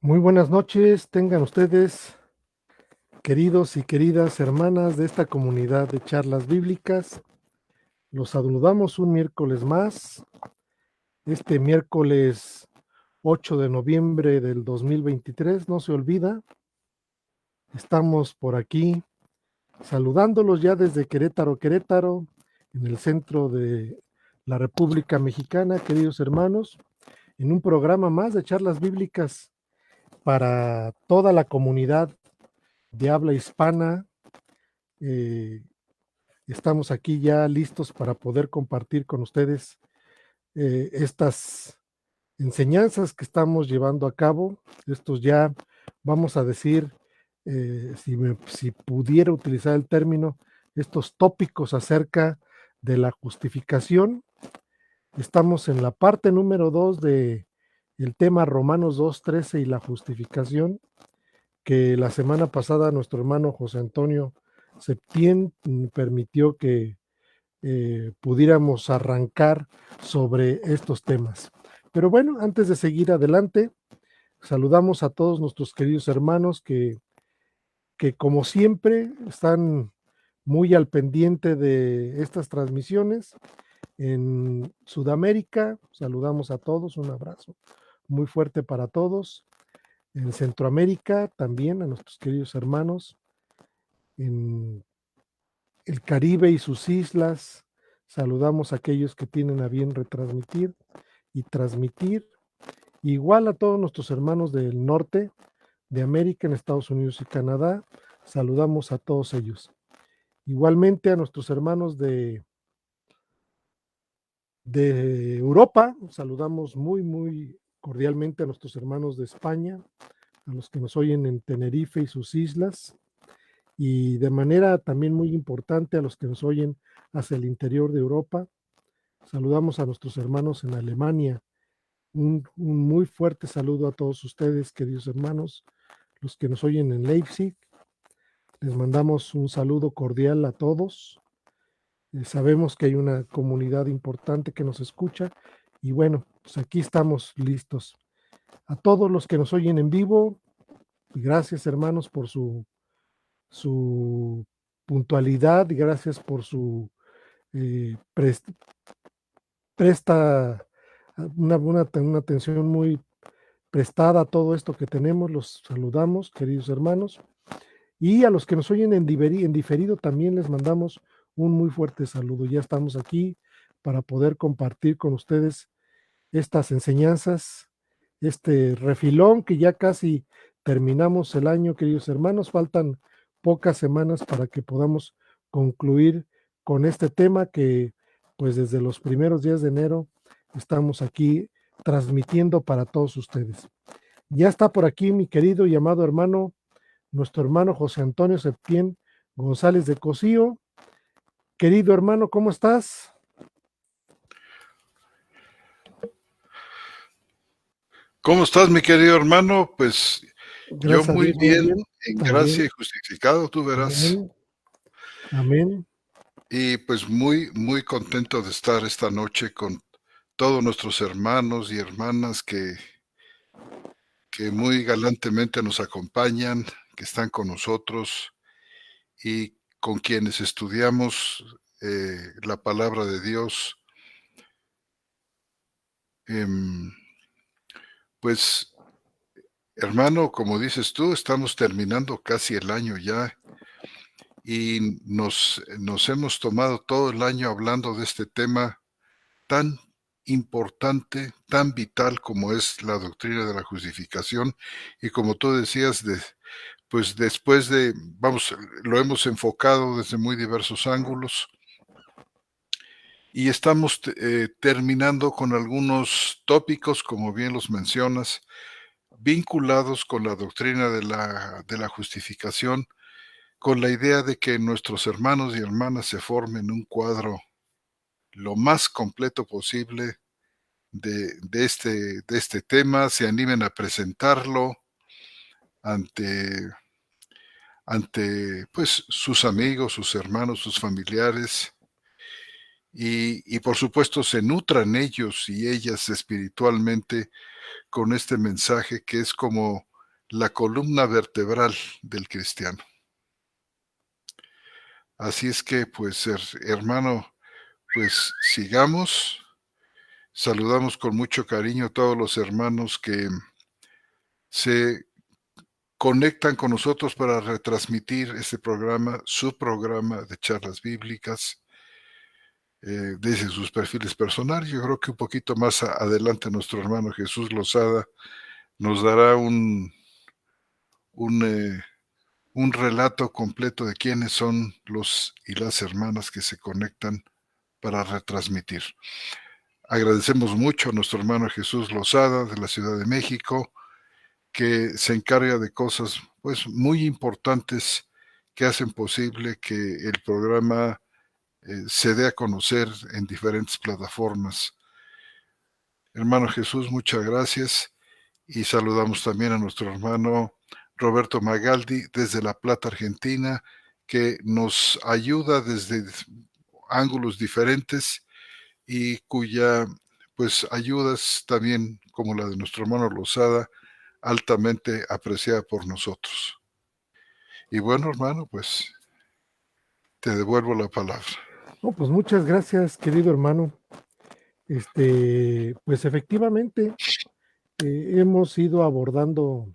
Muy buenas noches, tengan ustedes, queridos y queridas hermanas de esta comunidad de charlas bíblicas. Los saludamos un miércoles más, este miércoles 8 de noviembre del 2023, no se olvida. Estamos por aquí saludándolos ya desde Querétaro, Querétaro, en el centro de la República Mexicana, queridos hermanos, en un programa más de charlas bíblicas para toda la comunidad de habla hispana. Eh, Estamos aquí ya listos para poder compartir con ustedes estas enseñanzas que estamos llevando a cabo. Estos ya, vamos a decir, si pudiera utilizar el término, estos tópicos acerca de la justificación. Estamos en la parte número 2 de el tema Romanos 2:13 y la justificación, que la semana pasada nuestro hermano José Antonio Septién permitió que pudiéramos arrancar sobre estos temas. Pero bueno, antes de seguir adelante, saludamos a todos nuestros queridos hermanos que como siempre están muy al pendiente de estas transmisiones. En Sudamérica, saludamos a todos, un abrazo muy fuerte para todos. En Centroamérica también a nuestros queridos hermanos. En el Caribe y sus islas, saludamos a aquellos que tienen a bien retransmitir y transmitir. Igual a todos nuestros hermanos del norte de América, en Estados Unidos y Canadá, saludamos a todos ellos. Igualmente a nuestros hermanos de Europa, saludamos muy cordialmente a nuestros hermanos de España, a los que nos oyen en Tenerife y sus islas, y de manera también muy importante a los que nos oyen hacia el interior de Europa. Saludamos a nuestros hermanos en Alemania. Un muy fuerte saludo a todos ustedes, queridos hermanos, los que nos oyen en Leipzig. Les mandamos un saludo cordial a todos. Sabemos que hay una comunidad importante que nos escucha y bueno, pues aquí estamos listos. A todos los que nos oyen en vivo, gracias hermanos por su puntualidad y gracias por su presta una atención muy prestada a todo esto que tenemos. Los saludamos, queridos hermanos. Y a los que nos oyen en diferido también les mandamos un muy fuerte saludo. Ya estamos aquí para poder compartir con ustedes estas enseñanzas, este refilón que ya casi terminamos el año, queridos hermanos. Faltan pocas semanas para que podamos concluir con este tema que pues desde los primeros días de enero estamos aquí transmitiendo para todos ustedes. Ya está por aquí mi querido y amado hermano, nuestro hermano José Antonio Septién González de Cosío. Querido hermano, ¿cómo estás? ¿Cómo estás, mi querido hermano? Pues yo Gracias a muy Dios, muy bien, bien. en gracia También. y justificado, tú verás. Amén. Amén. Y pues muy contento de estar esta noche con todos nuestros hermanos y hermanas que muy galantemente nos acompañan, que están con nosotros y con quienes estudiamos la palabra de Dios. Em, pues, hermano, como dices tú, estamos terminando casi el año ya y nos hemos tomado todo el año hablando de este tema tan importante, tan vital como es la doctrina de la justificación. Y como tú decías, pues después de, vamos, lo hemos enfocado desde muy diversos ángulos y estamos terminando con algunos tópicos, como bien los mencionas, vinculados con la doctrina de la justificación, con la idea de que nuestros hermanos y hermanas se formen un cuadro lo más completo posible de este tema, se animen a presentarlo ante, ante pues, sus amigos, sus hermanos, sus familiares, y por supuesto se nutran ellos y ellas espiritualmente con este mensaje que es como la columna vertebral del cristiano. Así es que, pues, hermano, pues sigamos. Saludamos con mucho cariño a todos los hermanos que se conectan con nosotros para retransmitir este programa, su programa de charlas bíblicas, desde sus perfiles personales. Yo creo que un poquito más adelante nuestro hermano Jesús Lozada nos dará un, eh, un relato completo de quiénes son los y las hermanas que se conectan para retransmitir. Agradecemos mucho a nuestro hermano Jesús Lozada de la Ciudad de México, que se encarga de cosas pues muy importantes que hacen posible que el programa se dé a conocer en diferentes plataformas. Hermano Jesús, muchas gracias y saludamos también a nuestro hermano Roberto Magaldi desde La Plata, Argentina, que nos ayuda desde ángulos diferentes y cuya pues ayudas también como la de nuestro hermano Lozada altamente apreciada por nosotros. Y bueno, hermano, pues te devuelvo la palabra. No, pues muchas gracias, querido hermano. Pues efectivamente, hemos ido abordando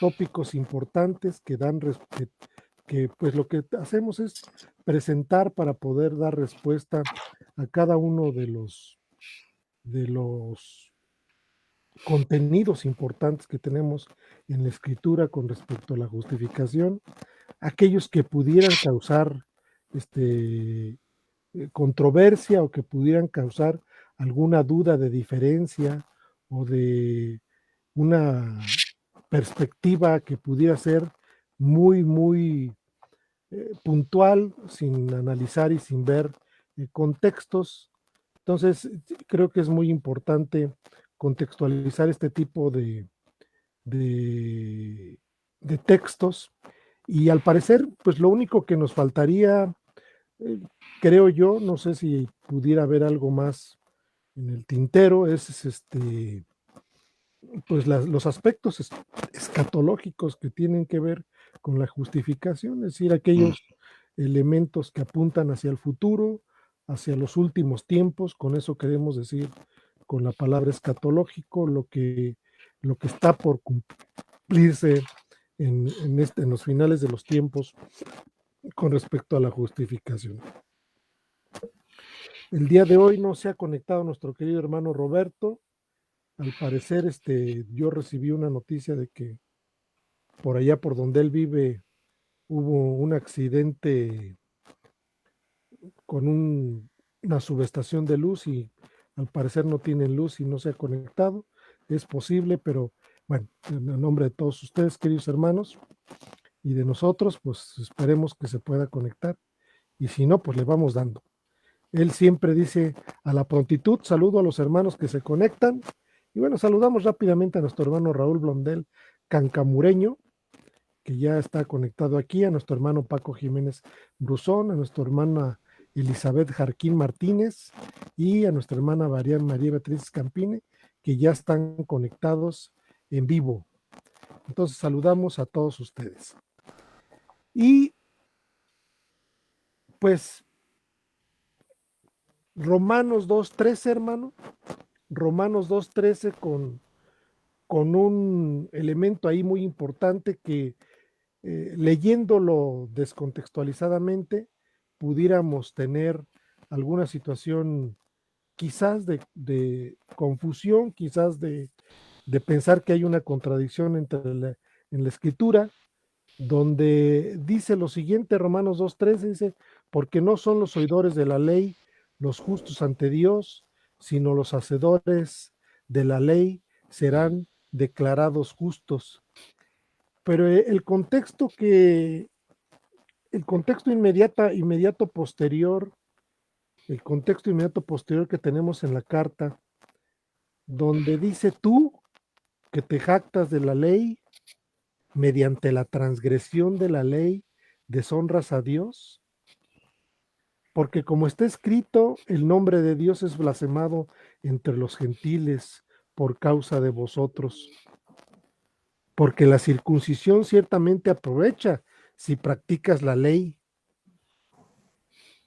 tópicos importantes que dan que pues lo que hacemos es presentar para poder dar respuesta a cada uno de los contenidos importantes que tenemos en la escritura con respecto a la justificación, aquellos que pudieran causar controversia o que pudieran causar alguna duda de diferencia o de una perspectiva que pudiera ser muy puntual, sin analizar y sin ver contextos. Entonces, creo que es muy importante contextualizar este tipo de, de textos y al parecer, pues lo único que nos faltaría, eh, creo yo, no sé si pudiera haber algo más en el tintero, es pues los aspectos escatológicos que tienen que ver con la justificación, es decir, aquellos elementos que apuntan hacia el futuro, hacia los últimos tiempos, con eso queremos decir con la palabra escatológico, lo que está por cumplirse en los finales de los tiempos con respecto a la justificación. El día de hoy no se ha conectado nuestro querido hermano Roberto. Al parecer, yo recibí una noticia de que por allá por donde él vive hubo un accidente con una subestación de luz y al parecer no tienen luz y no se ha conectado. Es posible, pero bueno, en nombre de todos ustedes, queridos hermanos, y de nosotros, pues esperemos que se pueda conectar. Y si no, pues le vamos dando. Él siempre dice a la prontitud, saludo a los hermanos que se conectan. Y bueno, saludamos rápidamente a nuestro hermano Raúl Blondel Cancamureño, que ya está conectado aquí, a nuestro hermano Paco Jiménez Brusón, a nuestra hermana Elizabeth Jarquín Martínez y a nuestra hermana María Beatriz Campine, que ya están conectados en vivo. Entonces saludamos a todos ustedes. Y pues Romanos 2.13, hermano, Romanos 2.13 con un elemento ahí muy importante que leyéndolo descontextualizadamente pudiéramos tener alguna situación quizás de confusión, quizás de pensar que hay una contradicción en la escritura, donde dice lo siguiente, Romanos 2.13, dice, porque no son los oidores de la ley los justos ante Dios, sino los hacedores de la ley serán declarados justos. Pero el contexto inmediato posterior, el contexto inmediato posterior que tenemos en la carta, donde dice tú que te jactas de la ley, mediante la transgresión de la ley, deshonras a Dios, porque como está escrito, el nombre de Dios es blasfemado entre los gentiles por causa de vosotros. porque la circuncisión ciertamente aprovecha si practicas la ley,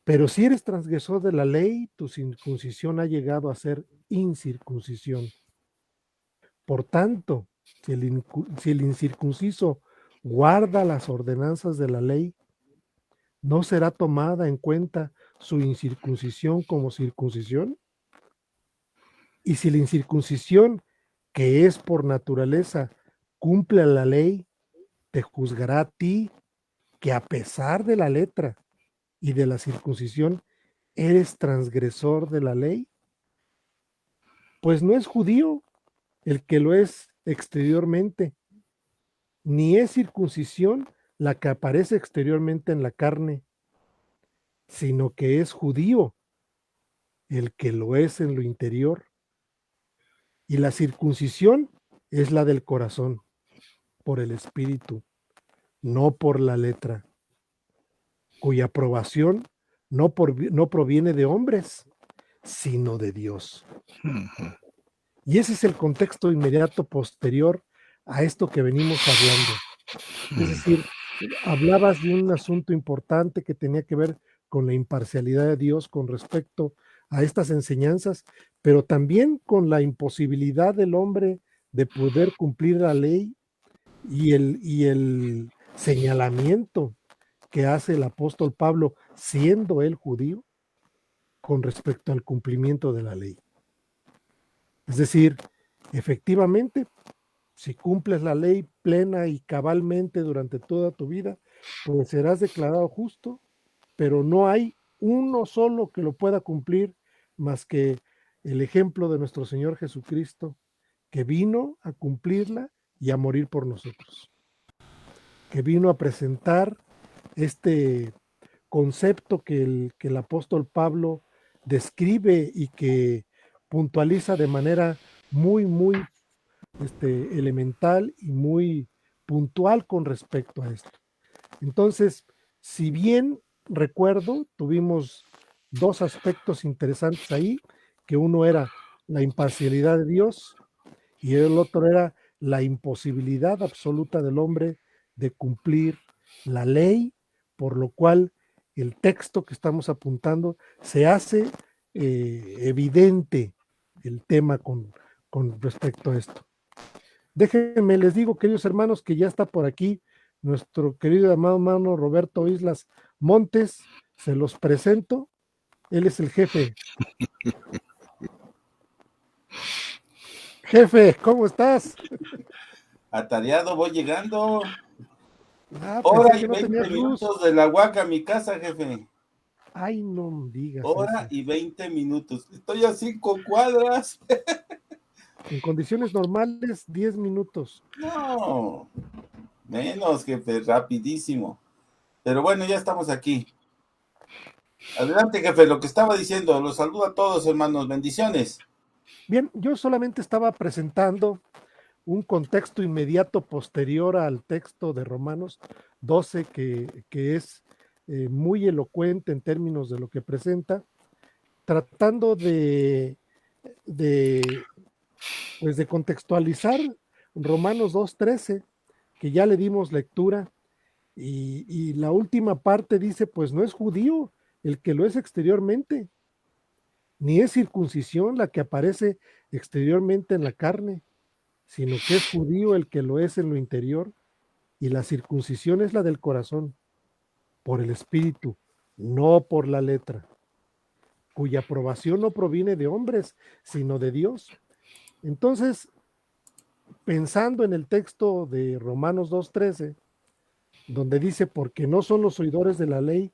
pero si eres transgresor de la ley, tu circuncisión ha llegado a ser incircuncisión. Por tanto, si el incircunciso guarda las ordenanzas de la ley, ¿no será tomada en cuenta su incircuncisión como circuncisión? Y si la incircuncisión, que es por naturaleza, cumple la ley, te juzgará a ti, que a pesar de la letra y de la circuncisión, eres transgresor de la ley. Pues no es judío el que lo es exteriormente, ni es circuncisión la que aparece exteriormente en la carne, sino que es judío el que lo es en lo interior. Y la circuncisión es la del corazón, por el espíritu, no por la letra, cuya aprobación no proviene de hombres, sino de Dios. Y ese es el contexto inmediato posterior a esto que venimos hablando. Es decir, hablabas de un asunto importante que tenía que ver con la imparcialidad de Dios con respecto a estas enseñanzas, pero también con la imposibilidad del hombre de poder cumplir la ley y el señalamiento que hace el apóstol Pablo, siendo él judío, con respecto al cumplimiento de la ley. Es decir, efectivamente, si cumples la ley plena y cabalmente durante toda tu vida, pues serás declarado justo, pero no hay uno solo que lo pueda cumplir más que el ejemplo de nuestro Señor Jesucristo, que vino a cumplirla y a morir por nosotros, que vino a presentar este concepto que el apóstol Pablo describe y que puntualiza de manera muy elemental y muy puntual con respecto a esto. Entonces, si bien recuerdo, tuvimos dos aspectos interesantes ahí, que uno era la imparcialidad de Dios y el otro era la imposibilidad absoluta del hombre de cumplir la ley, por lo cual el texto que estamos apuntando se hace evidente el tema con respecto a esto. Déjenme, les digo, queridos hermanos, que ya está por aquí nuestro querido amado hermano Roberto Islas Montes. Se los presento. Él es el jefe. Jefe, ¿cómo estás? Atareado, voy llegando. Pensé Hora y que no 20 tenías luz. minutos de la Huaca a mi casa, jefe. Ay, no me digas Hora eso. y 20 minutos. Estoy a 5 cuadras. En condiciones normales, 10 minutos. No, menos, jefe, rapidísimo. Pero bueno, ya estamos aquí. Adelante, jefe, lo que estaba diciendo. Los saludo a todos, hermanos. Bendiciones. Bien, yo solamente estaba presentando un contexto inmediato posterior al texto de Romanos 12, que es muy elocuente en términos de lo que presenta, tratando pues de contextualizar Romanos 2:13, que ya le dimos lectura, y la última parte dice, pues no es judío el que lo es exteriormente, ni es circuncisión la que aparece exteriormente en la carne, sino que es judío el que lo es en lo interior, y la circuncisión es la del corazón, por el espíritu, no por la letra, cuya aprobación no proviene de hombres, sino de Dios. Entonces, pensando en el texto de Romanos 2:13, donde dice, porque no son los oidores de la ley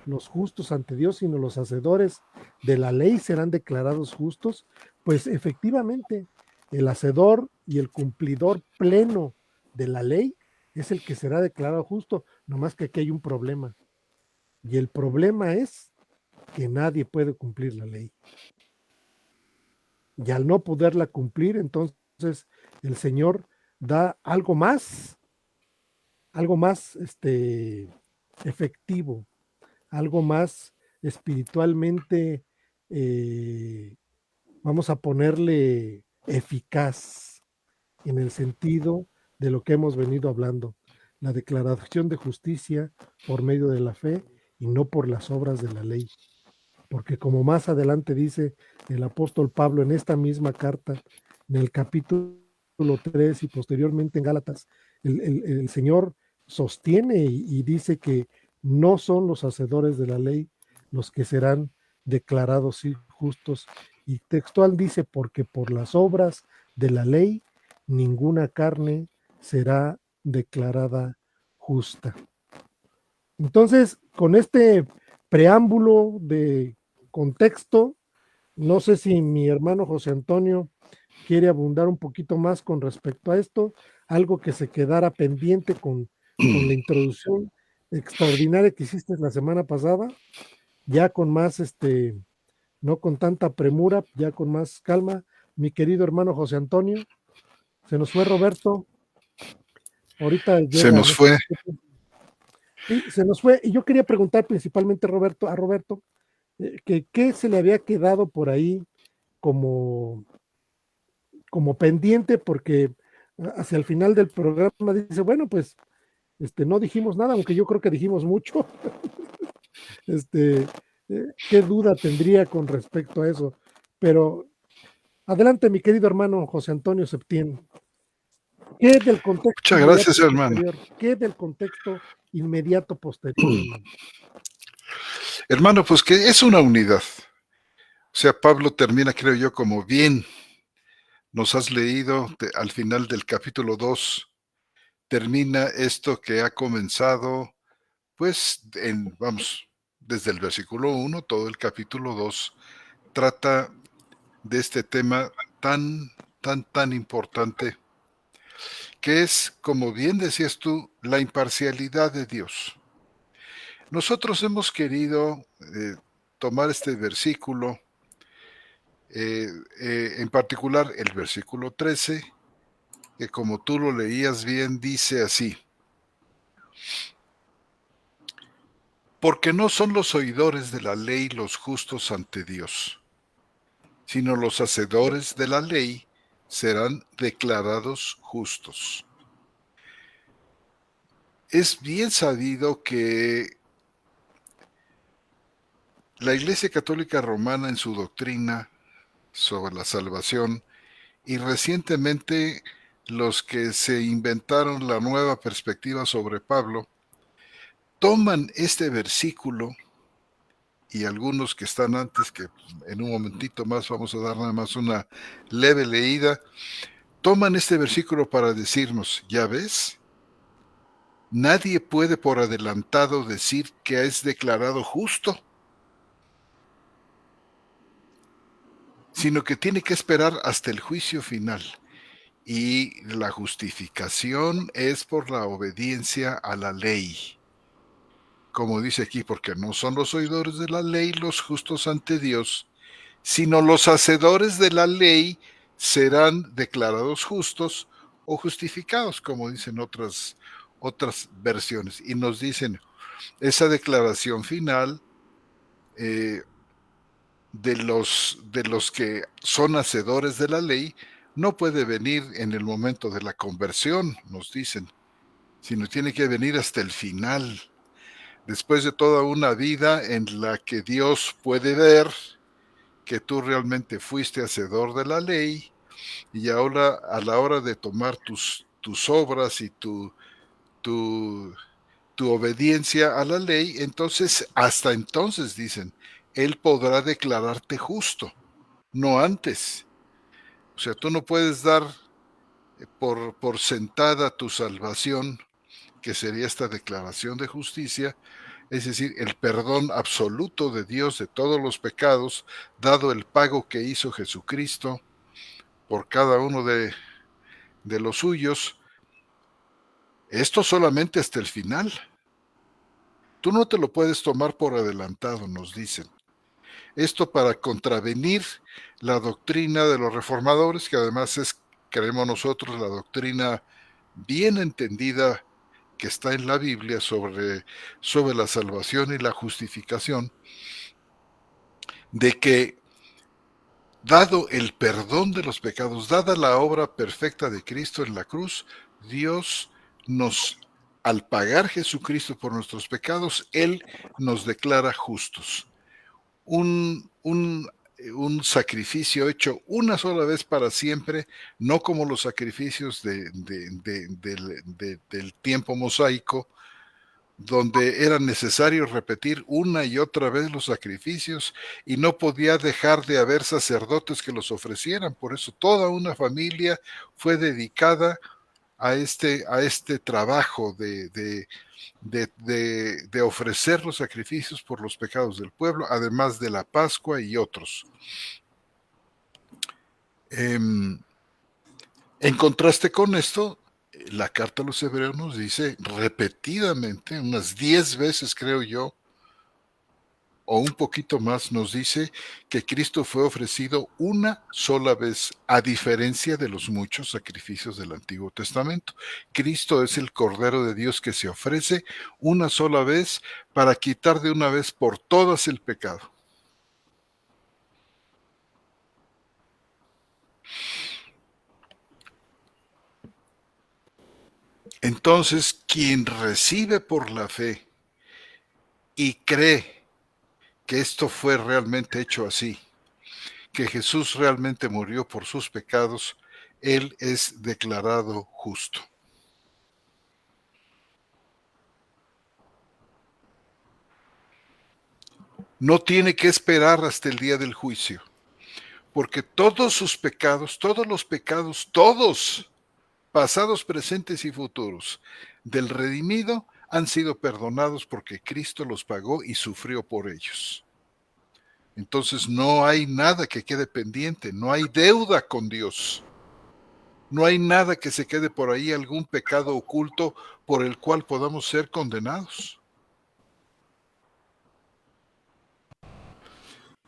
los justos ante Dios, sino los hacedores de la ley serán declarados justos, pues efectivamente el hacedor y el cumplidor pleno de la ley es el que será declarado justo, nomás que aquí hay un problema. Y el problema es que nadie puede cumplir la ley. Y al no poderla cumplir, entonces el Señor da algo más efectivo, algo más espiritualmente, vamos a ponerle eficaz, en el sentido de lo que hemos venido hablando, la declaración de justicia por medio de la fe y no por las obras de la ley. Porque como más adelante dice el apóstol Pablo en esta misma carta, en el capítulo 3 y posteriormente en Gálatas, el Señor sostiene y dice que no son los hacedores de la ley los que serán declarados justos. Y textual dice, porque por las obras de la ley ninguna carne será declarada justa. Entonces, con este preámbulo de contexto, no sé si mi hermano José Antonio quiere abundar un poquito más con respecto a esto, algo que se quedara pendiente con la introducción extraordinaria que hiciste la semana pasada, ya con más, no con tanta premura, ya con más calma. Mi querido hermano José Antonio, se nos fue Roberto, ahorita Se llega, nos no sé fue. sí, se nos fue, y yo quería preguntar principalmente a Roberto, que qué se le había quedado por ahí como, como pendiente, porque hacia el final del programa dice, bueno, pues no dijimos nada, aunque yo creo que dijimos mucho. este, ¿Qué duda tendría con respecto a eso? Pero adelante, mi querido hermano José Antonio Septién. ¿Qué del contexto Muchas inmediato gracias, hermano. posterior? ¿Qué del contexto inmediato posterior, hermano? Hermano, pues que es una unidad. O sea, Pablo termina, creo yo, como bien nos has leído al final del capítulo 2, termina esto que ha comenzado, pues, vamos, desde el versículo 1, todo el capítulo 2 trata de este tema tan importante, que es, como bien decías tú, la imparcialidad de Dios. Nosotros hemos querido tomar este versículo, en particular el versículo 13, que como tú lo leías bien, dice así: porque no son los oidores de la ley los justos ante Dios, sino los hacedores de la ley serán declarados justos. Es bien sabido que la Iglesia Católica Romana, en su doctrina sobre la salvación, y recientemente los que se inventaron la nueva perspectiva sobre Pablo, toman este versículo, y algunos que están antes, que en un momentito más vamos a dar nada más una leve leída, toman este versículo para decirnos, ¿ya ves? Nadie puede por adelantado decir que es declarado justo, sino que tiene que esperar hasta el juicio final. Y la justificación es por la obediencia a la ley. Como dice aquí, porque no son los oidores de la ley los justos ante Dios, sino los hacedores de la ley serán declarados justos o justificados, como dicen otras versiones. Y nos dicen, esa declaración final de los que son hacedores de la ley no puede venir en el momento de la conversión, nos dicen, sino tiene que venir hasta el final, después de toda una vida en la que Dios puede ver que tú realmente fuiste hacedor de la ley, y ahora a la hora de tomar tus obras y tu obediencia a la ley, entonces, hasta entonces dicen, Él podrá declararte justo, no antes. O sea, tú no puedes dar por sentada tu salvación, que sería esta declaración de justicia, es decir, el perdón absoluto de Dios de todos los pecados, dado el pago que hizo Jesucristo por cada uno de los suyos. Esto solamente hasta el final. Tú no te lo puedes tomar por adelantado, nos dicen. Esto para contravenir la doctrina de los reformadores, que además es, creemos nosotros, la doctrina bien entendida que está en la Biblia sobre la salvación y la justificación, de que dado el perdón de los pecados, dada la obra perfecta de Cristo en la cruz, Dios al pagar Jesucristo por nuestros pecados, Él nos declara justos. Un sacrificio hecho una sola vez para siempre, no como los sacrificios del tiempo mosaico, donde era necesario repetir una y otra vez los sacrificios y no podía dejar de haber sacerdotes que los ofrecieran. Por eso toda una familia fue dedicada a este trabajo de ofrecer los sacrificios por los pecados del pueblo, además de la Pascua y otros. En contraste con esto, la carta a los hebreos nos dice repetidamente, unas 10 veces creo yo, o un poquito más, nos dice que Cristo fue ofrecido una sola vez, a diferencia de los muchos sacrificios del Antiguo Testamento. Cristo es el Cordero de Dios que se ofrece una sola vez para quitar de una vez por todas el pecado. Entonces, quien recibe por la fe y cree que esto fue realmente hecho así, que Jesús realmente murió por sus pecados, él es declarado justo. No tiene que esperar hasta el día del juicio, porque todos sus pecados, todos los pecados, todos, pasados, presentes y futuros, del redimido, han sido perdonados porque Cristo los pagó y sufrió por ellos. Entonces no hay nada que quede pendiente, no hay deuda con Dios. No hay nada que se quede por ahí, algún pecado oculto por el cual podamos ser condenados.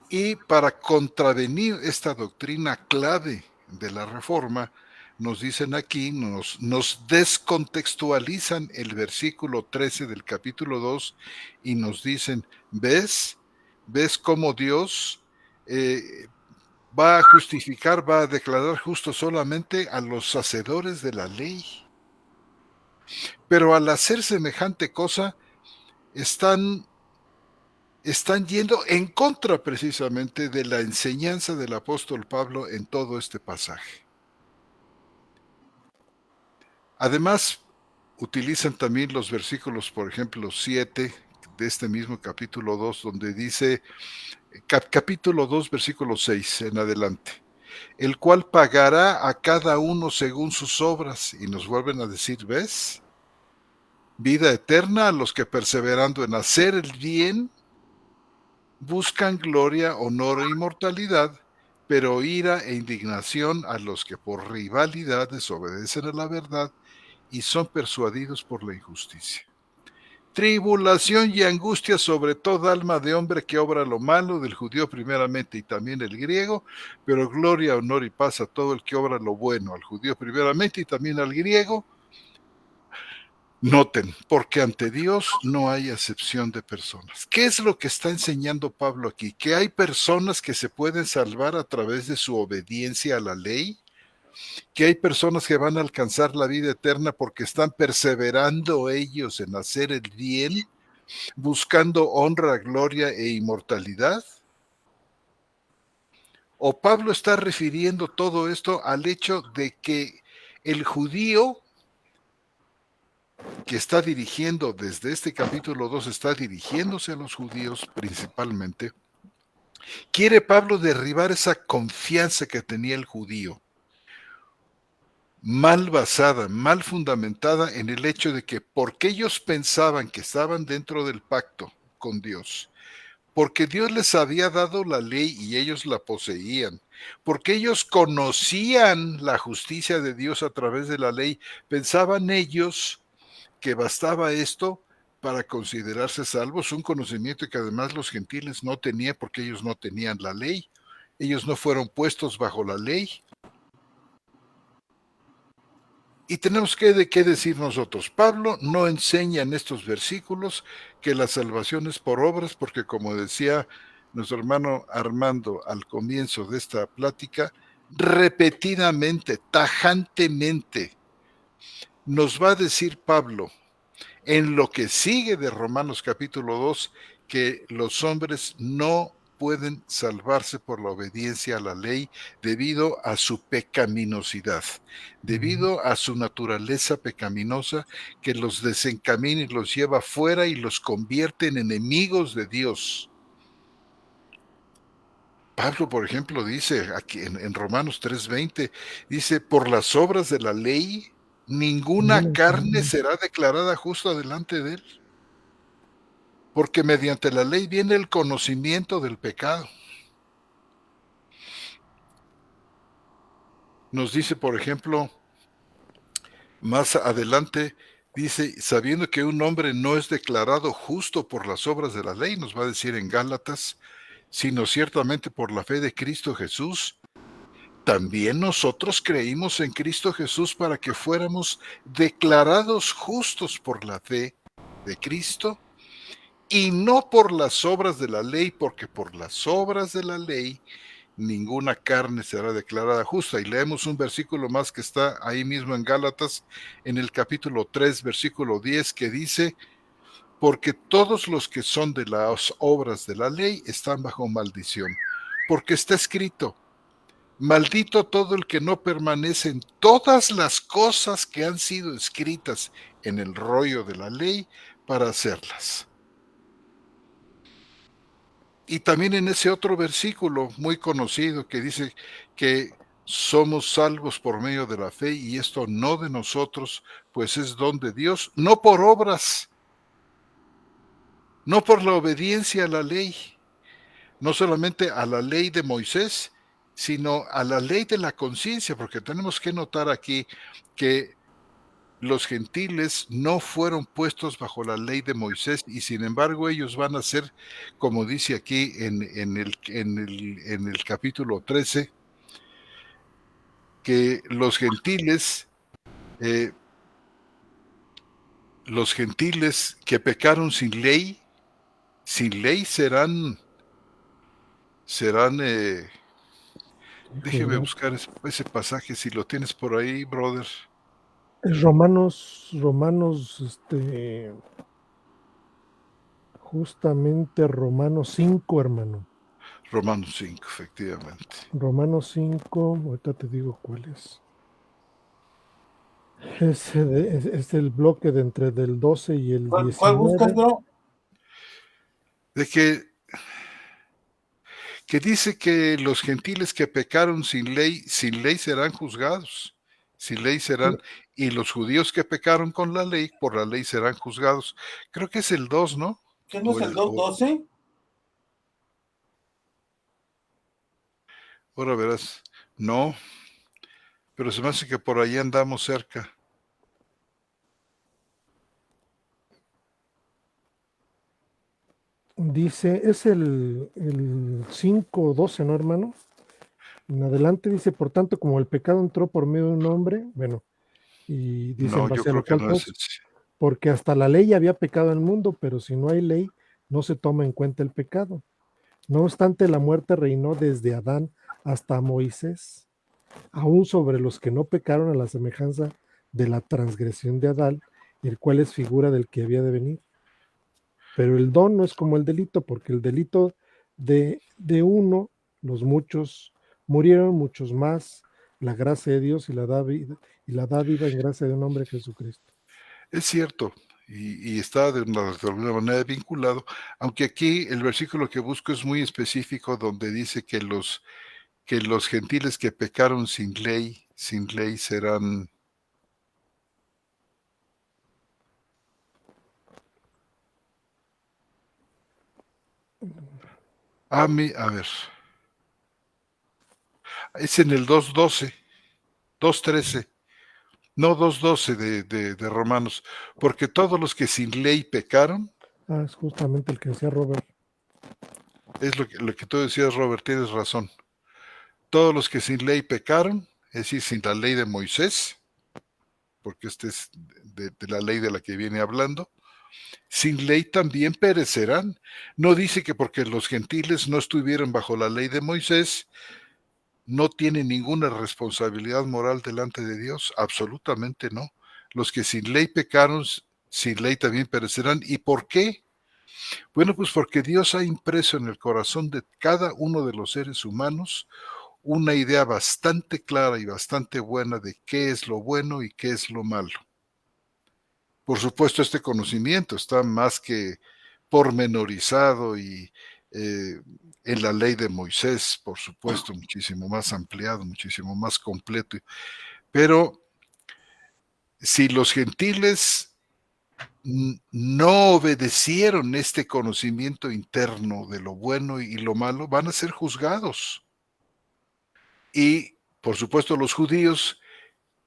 Y para contravenir esta doctrina clave de la Reforma, nos dicen aquí, nos descontextualizan el versículo 13 del capítulo 2 y nos dicen, ¿ves cómo Dios va a justificar, va a declarar justo solamente a los hacedores de la ley? Pero al hacer semejante cosa, están yendo en contra precisamente de la enseñanza del apóstol Pablo en todo este pasaje. Además, utilizan también los versículos, por ejemplo, 7 de este mismo capítulo 2, donde dice, capítulo 2, versículo 6 en adelante, el cual pagará a cada uno según sus obras, y nos vuelven a decir, ¿ves? Vida eterna a los que perseverando en hacer el bien, buscan gloria, honor e inmortalidad, pero ira e indignación a los que por rivalidad desobedecen a la verdad y son persuadidos por la injusticia. Tribulación y angustia sobre toda alma de hombre que obra lo malo, del judío primeramente y también el griego, pero gloria, honor y paz a todo el que obra lo bueno, al judío primeramente y también al griego. Noten, porque ante Dios no hay acepción de personas. ¿Qué es lo que está enseñando Pablo aquí? Que hay personas que se pueden salvar a través de su obediencia a la ley, que hay personas que van a alcanzar la vida eterna porque están perseverando ellos en hacer el bien, buscando honra, gloria e inmortalidad. ¿O Pablo está refiriendo todo esto al hecho de que el judío que está dirigiendo desde este capítulo 2, está dirigiéndose a los judíos principalmente, quiere Pablo derribar esa confianza que tenía el judío, mal basada, mal fundamentada en el hecho de que porque ellos pensaban que estaban dentro del pacto con Dios, porque Dios les había dado la ley y ellos la poseían, porque ellos conocían la justicia de Dios a través de la ley, pensaban ellos que bastaba esto para considerarse salvos, un conocimiento que además los gentiles no tenían porque ellos no tenían la ley, ellos no fueron puestos bajo la ley. Y tenemos que decir nosotros, Pablo no enseña en estos versículos que la salvación es por obras, porque como decía nuestro hermano Armando al comienzo de esta plática, repetidamente, tajantemente, nos va a decir Pablo, en lo que sigue de Romanos capítulo 2, que los hombres no pueden salvarse por la obediencia a la ley debido a su pecaminosidad, debido a su naturaleza pecaminosa que los desencamina y los lleva fuera y los convierte en enemigos de Dios. Pablo, por ejemplo, dice aquí en Romanos 3:20, dice, por las obras de la ley, ninguna carne será declarada justa delante de él. Porque mediante la ley viene el conocimiento del pecado. Nos dice, por ejemplo, más adelante, dice, sabiendo que un hombre no es declarado justo por las obras de la ley, nos va a decir en Gálatas, sino ciertamente por la fe de Cristo Jesús. También nosotros creímos en Cristo Jesús para que fuéramos declarados justos por la fe de Cristo y no por las obras de la ley, porque por las obras de la ley ninguna carne será declarada justa. Y leemos un versículo más que está ahí mismo en Gálatas, en el capítulo 3, versículo 10, que dice, porque todos los que son de las obras de la ley están bajo maldición, porque está escrito, maldito todo el que no permanece en todas las cosas que han sido escritas en el rollo de la ley para hacerlas. Y también en ese otro versículo muy conocido que dice que somos salvos por medio de la fe y esto no de nosotros, pues es don de Dios, no por obras, no por la obediencia a la ley, no solamente a la ley de Moisés, sino a la ley de la conciencia, porque tenemos que notar aquí que los gentiles no fueron puestos bajo la ley de Moisés y sin embargo ellos van a ser, como dice aquí en el capítulo 13, que los gentiles que pecaron sin ley serán déjeme buscar ese pasaje si lo tienes por ahí, brother. Romanos, justamente Romanos 5, hermano. Romanos 5, efectivamente. Romanos 5, ahorita te digo cuál es. Es el bloque de entre del 12 y el 19. ¿Cuál buscas, bro? De que dice que los gentiles que pecaron sin ley serán juzgados, sin ley serán, y los judíos que pecaron con la ley, por la ley serán juzgados. Creo que es el 2, ¿no? ¿Qué no es el 2:12? Ahora verás, no, pero se me hace que por ahí andamos cerca. Dice, es el 5:12, ¿no, hermano? En adelante dice, por tanto, como el pecado entró por medio de un hombre, bueno, y dice No, en yo base a creo lo que cual, no es ese. porque hasta la ley había pecado en el mundo, pero si no hay ley, no se toma en cuenta el pecado. No obstante, la muerte reinó desde Adán hasta Moisés, aún sobre los que no pecaron a la semejanza de la transgresión de Adán, el cual es figura del que había de venir. Pero el don no es como el delito, porque el delito de uno, los muchos murieron, muchos más, la gracia de Dios y la dádiva en gracia de un hombre, Jesucristo. Es cierto, y está de alguna manera vinculado, aunque aquí el versículo que busco es muy específico, donde dice que los gentiles que pecaron sin ley serán... A ver, es en el 2:12, 2:13, no 2:12 de Romanos, porque todos los que sin ley pecaron, Es justamente el que decía Robert. es lo que tú decías, Robert, tienes razón. Todos los que sin ley pecaron, es decir, sin la ley de Moisés, porque este es de la ley de la que viene hablando, sin ley también perecerán. No dice que porque los gentiles no estuvieran bajo la ley de Moisés, no tienen ninguna responsabilidad moral delante de Dios, absolutamente no. los que sin ley pecaron, sin ley también perecerán. ¿Y por qué? Bueno, pues porque Dios ha impreso en el corazón de cada uno de los seres humanos una idea bastante clara y bastante buena de qué es lo bueno y qué es lo malo. Por supuesto, este conocimiento está más que pormenorizado y en la ley de Moisés, por supuesto, muchísimo más ampliado, muchísimo más completo. Pero si los gentiles no obedecieron este conocimiento interno de lo bueno y lo malo, van a ser juzgados. Y, por supuesto, los judíos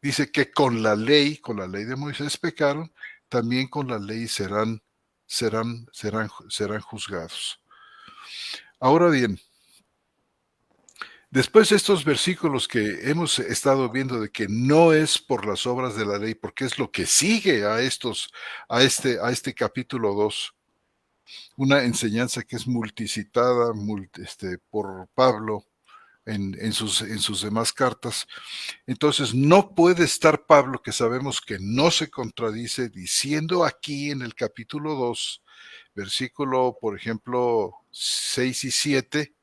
dice que con la ley de Moisés pecaron, también con la ley serán juzgados. Ahora bien, después de estos versículos que hemos estado viendo de que no es por las obras de la ley, porque es lo que sigue a este capítulo 2, una enseñanza que es multicitada por Pablo en sus demás cartas. Entonces no puede estar Pablo, que sabemos que no se contradice, diciendo aquí en el capítulo 2, versículo, por ejemplo, 6 y 7,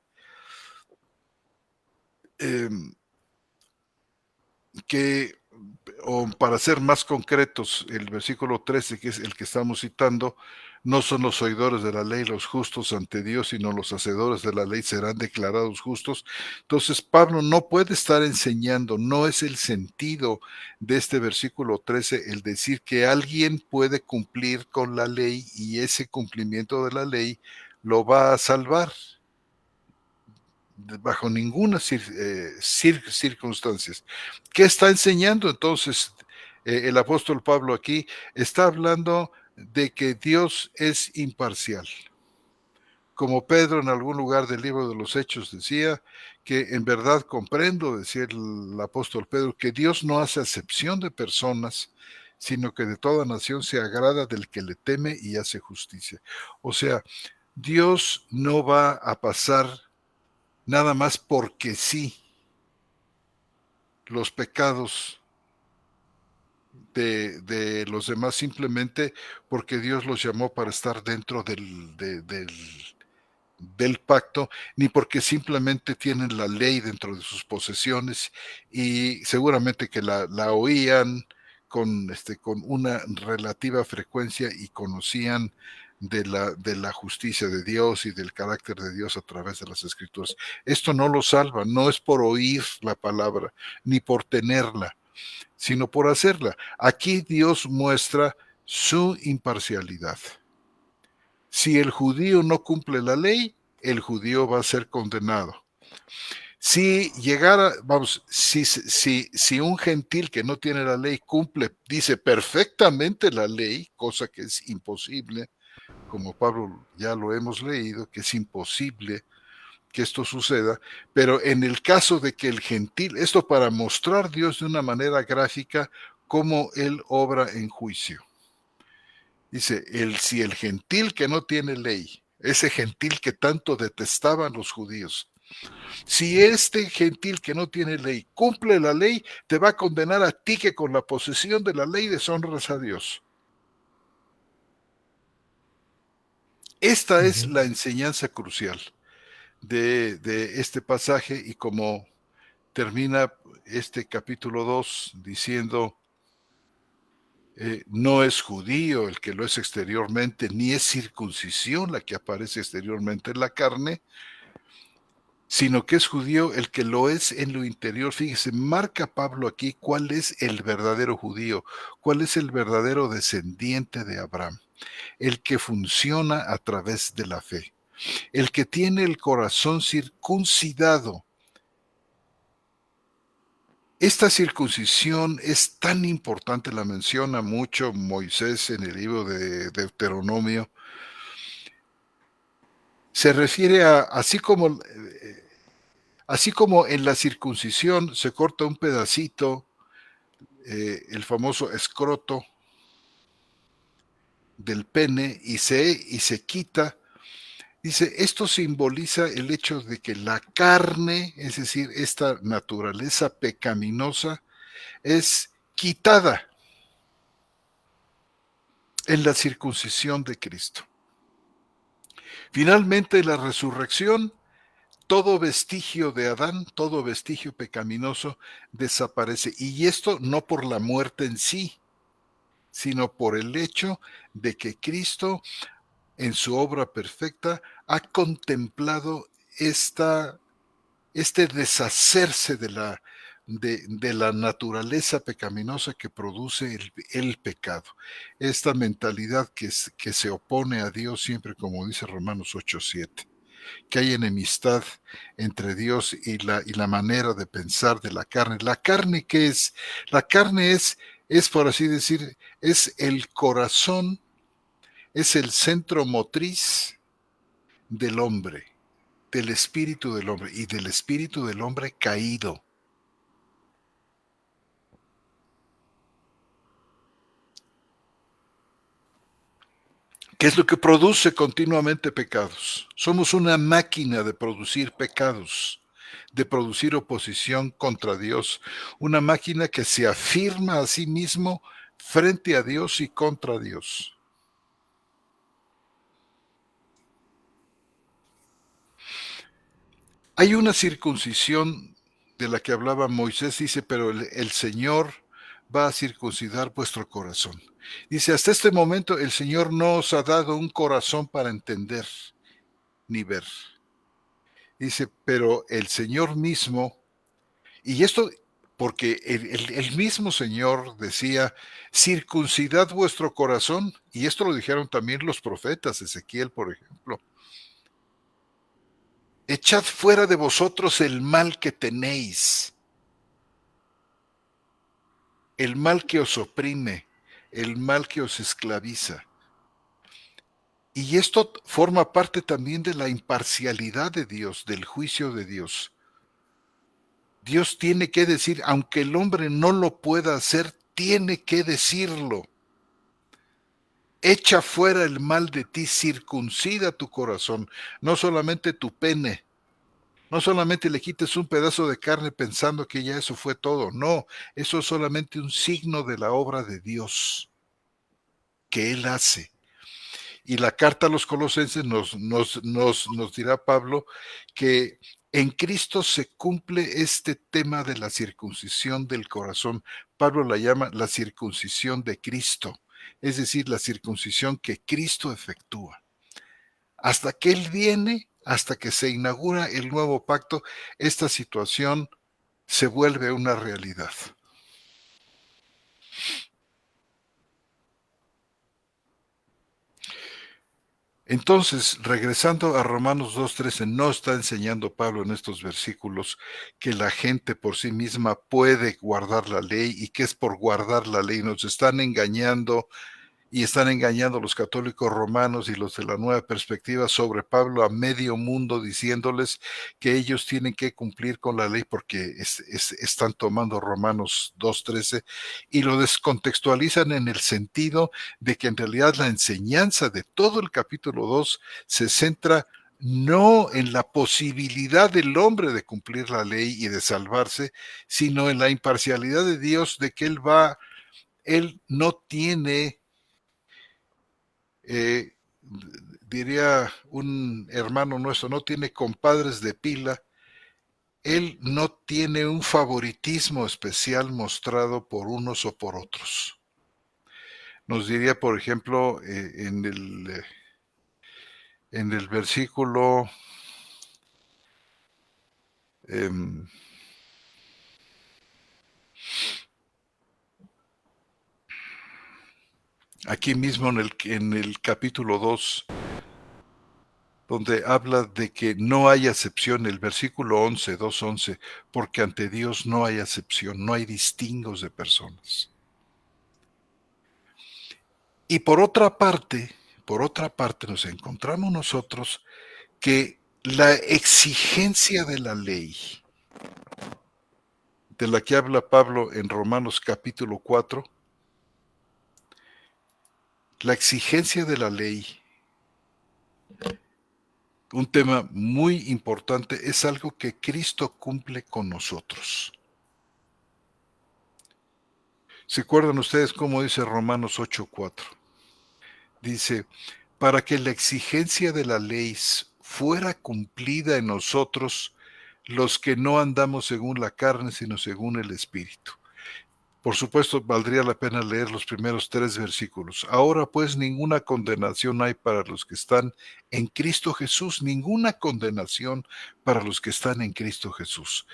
o para ser más concretos, el versículo 13, que es el que estamos citando, no son los oidores de la ley los justos ante Dios, sino los hacedores de la ley serán declarados justos. Entonces Pablo no puede estar enseñando, no es el sentido de este versículo 13 el decir que alguien puede cumplir con la ley y ese cumplimiento de la ley lo va a salvar bajo ninguna circunstancias. ¿Qué está enseñando entonces el apóstol Pablo aquí? Está hablando de que Dios es imparcial. Como Pedro en algún lugar del libro de los Hechos decía, que en verdad comprendo, decía el apóstol Pedro, que Dios no hace acepción de personas, sino que de toda nación se agrada del que le teme y hace justicia. O sea, Dios no va a pasar nada más porque sí los pecados de los demás, simplemente porque Dios los llamó para estar dentro del pacto, ni porque simplemente tienen la ley dentro de sus posesiones y seguramente que la oían con una relativa frecuencia y conocían de la justicia de Dios y del carácter de Dios a través de las escrituras. Esto no lo salva, no es por oír la palabra, ni por tenerla, sino por hacerla. Aquí Dios muestra su imparcialidad. Si el judío no cumple la ley, el judío va a ser condenado. Si llegara, si un gentil que no tiene la ley cumple, dice perfectamente la ley, cosa que es imposible, como Pablo ya lo hemos leído, que es imposible que esto suceda, pero en el caso de que el gentil, esto para mostrar Dios de una manera gráfica cómo Él obra en juicio. Dice, si el gentil que no tiene ley, ese gentil que tanto detestaban los judíos, si este gentil que no tiene ley cumple la ley, te va a condenar a ti que con la posesión de la ley deshonras a Dios. Esta es la enseñanza crucial de este pasaje, y como termina este capítulo 2 diciendo, no es judío el que lo es exteriormente, ni es circuncisión la que aparece exteriormente en la carne, sino que es judío el que lo es en lo interior. Fíjese, marca Pablo aquí cuál es el verdadero judío, cuál es el verdadero descendiente de Abraham, el que funciona a través de la fe, el que tiene el corazón circuncidado. Esta circuncisión es tan importante, la menciona mucho Moisés en el libro de Deuteronomio. Se refiere a, así como en la circuncisión se corta un pedacito, el famoso escroto del pene, y se quita. Dice, esto simboliza el hecho de que la carne, es decir, esta naturaleza pecaminosa, es quitada. en la circuncisión de Cristo. Finalmente, la resurrección, todo vestigio de Adán, todo vestigio pecaminoso desaparece. Y esto no por la muerte en sí, sino por el hecho de que Cristo, en su obra perfecta, ha contemplado este deshacerse de la naturaleza pecaminosa que produce el pecado. Esta mentalidad que se opone a Dios siempre, como dice Romanos 8:7, que hay enemistad entre Dios y la manera de pensar de la carne. ¿La carne qué es? La carne es por así decir, es el corazón, es el centro motriz del hombre, del espíritu del hombre y del espíritu del hombre caído. ¿Qué es lo que produce continuamente pecados? Somos una máquina de producir pecados, de producir oposición contra Dios, una máquina que se afirma a sí mismo frente a Dios y contra Dios. Hay una circuncisión de la que hablaba Moisés, dice, pero el Señor va a circuncidar vuestro corazón. Dice, hasta este momento el Señor no os ha dado un corazón para entender ni ver. Dice, pero el Señor mismo, y esto porque el mismo Señor decía, circuncidad vuestro corazón, y esto lo dijeron también los profetas, Ezequiel, por ejemplo. Echad fuera de vosotros el mal que tenéis, el mal que os oprime, el mal que os esclaviza. Y esto forma parte también de la imparcialidad de Dios, del juicio de Dios. Dios tiene que decir, aunque el hombre no lo pueda hacer, tiene que decirlo. Echa fuera el mal de ti, circuncida tu corazón, no solamente tu pene. No solamente le quites un pedazo de carne pensando que ya eso fue todo. No, eso es solamente un signo de la obra de Dios que Él hace. Y la carta a los Colosenses nos dirá Pablo que en Cristo se cumple este tema de la circuncisión del corazón. Pablo la llama la circuncisión de Cristo, es decir, la circuncisión que Cristo efectúa. Hasta que Él viene, hasta que se inaugura el nuevo pacto, esta situación se vuelve una realidad. Entonces, regresando a Romanos 2:13, no está enseñando Pablo en estos versículos que la gente por sí misma puede guardar la ley y que es por guardar la ley. Nos están engañando y están engañando a los católicos romanos y los de la nueva perspectiva sobre Pablo a medio mundo diciéndoles que ellos tienen que cumplir con la ley porque están tomando Romanos 2:13 y lo descontextualizan en el sentido de que en realidad la enseñanza de todo el capítulo 2 se centra no en la posibilidad del hombre de cumplir la ley y de salvarse, sino en la imparcialidad de Dios de que Él no tiene diría un hermano nuestro, no tiene compadres de pila, él no tiene un favoritismo especial mostrado por unos o por otros. Nos diría, por ejemplo, en el versículo aquí mismo en el capítulo 2, donde habla de que no hay acepción, el versículo 11, 2:11, porque ante Dios no hay acepción, no hay distingos de personas. Y por otra parte nos encontramos nosotros que la exigencia de la ley, de la que habla Pablo en Romanos capítulo 4, la exigencia de la ley, un tema muy importante, es algo que Cristo cumple con nosotros. ¿Se acuerdan ustedes cómo dice Romanos 8:4? Dice, para que la exigencia de la ley fuera cumplida en nosotros, los que no andamos según la carne, sino según el Espíritu. Por supuesto, valdría la pena leer los primeros 3 versículos. Ahora pues ninguna condenación hay para los que están en Cristo Jesús, ninguna condenación para los que están en Cristo Jesús.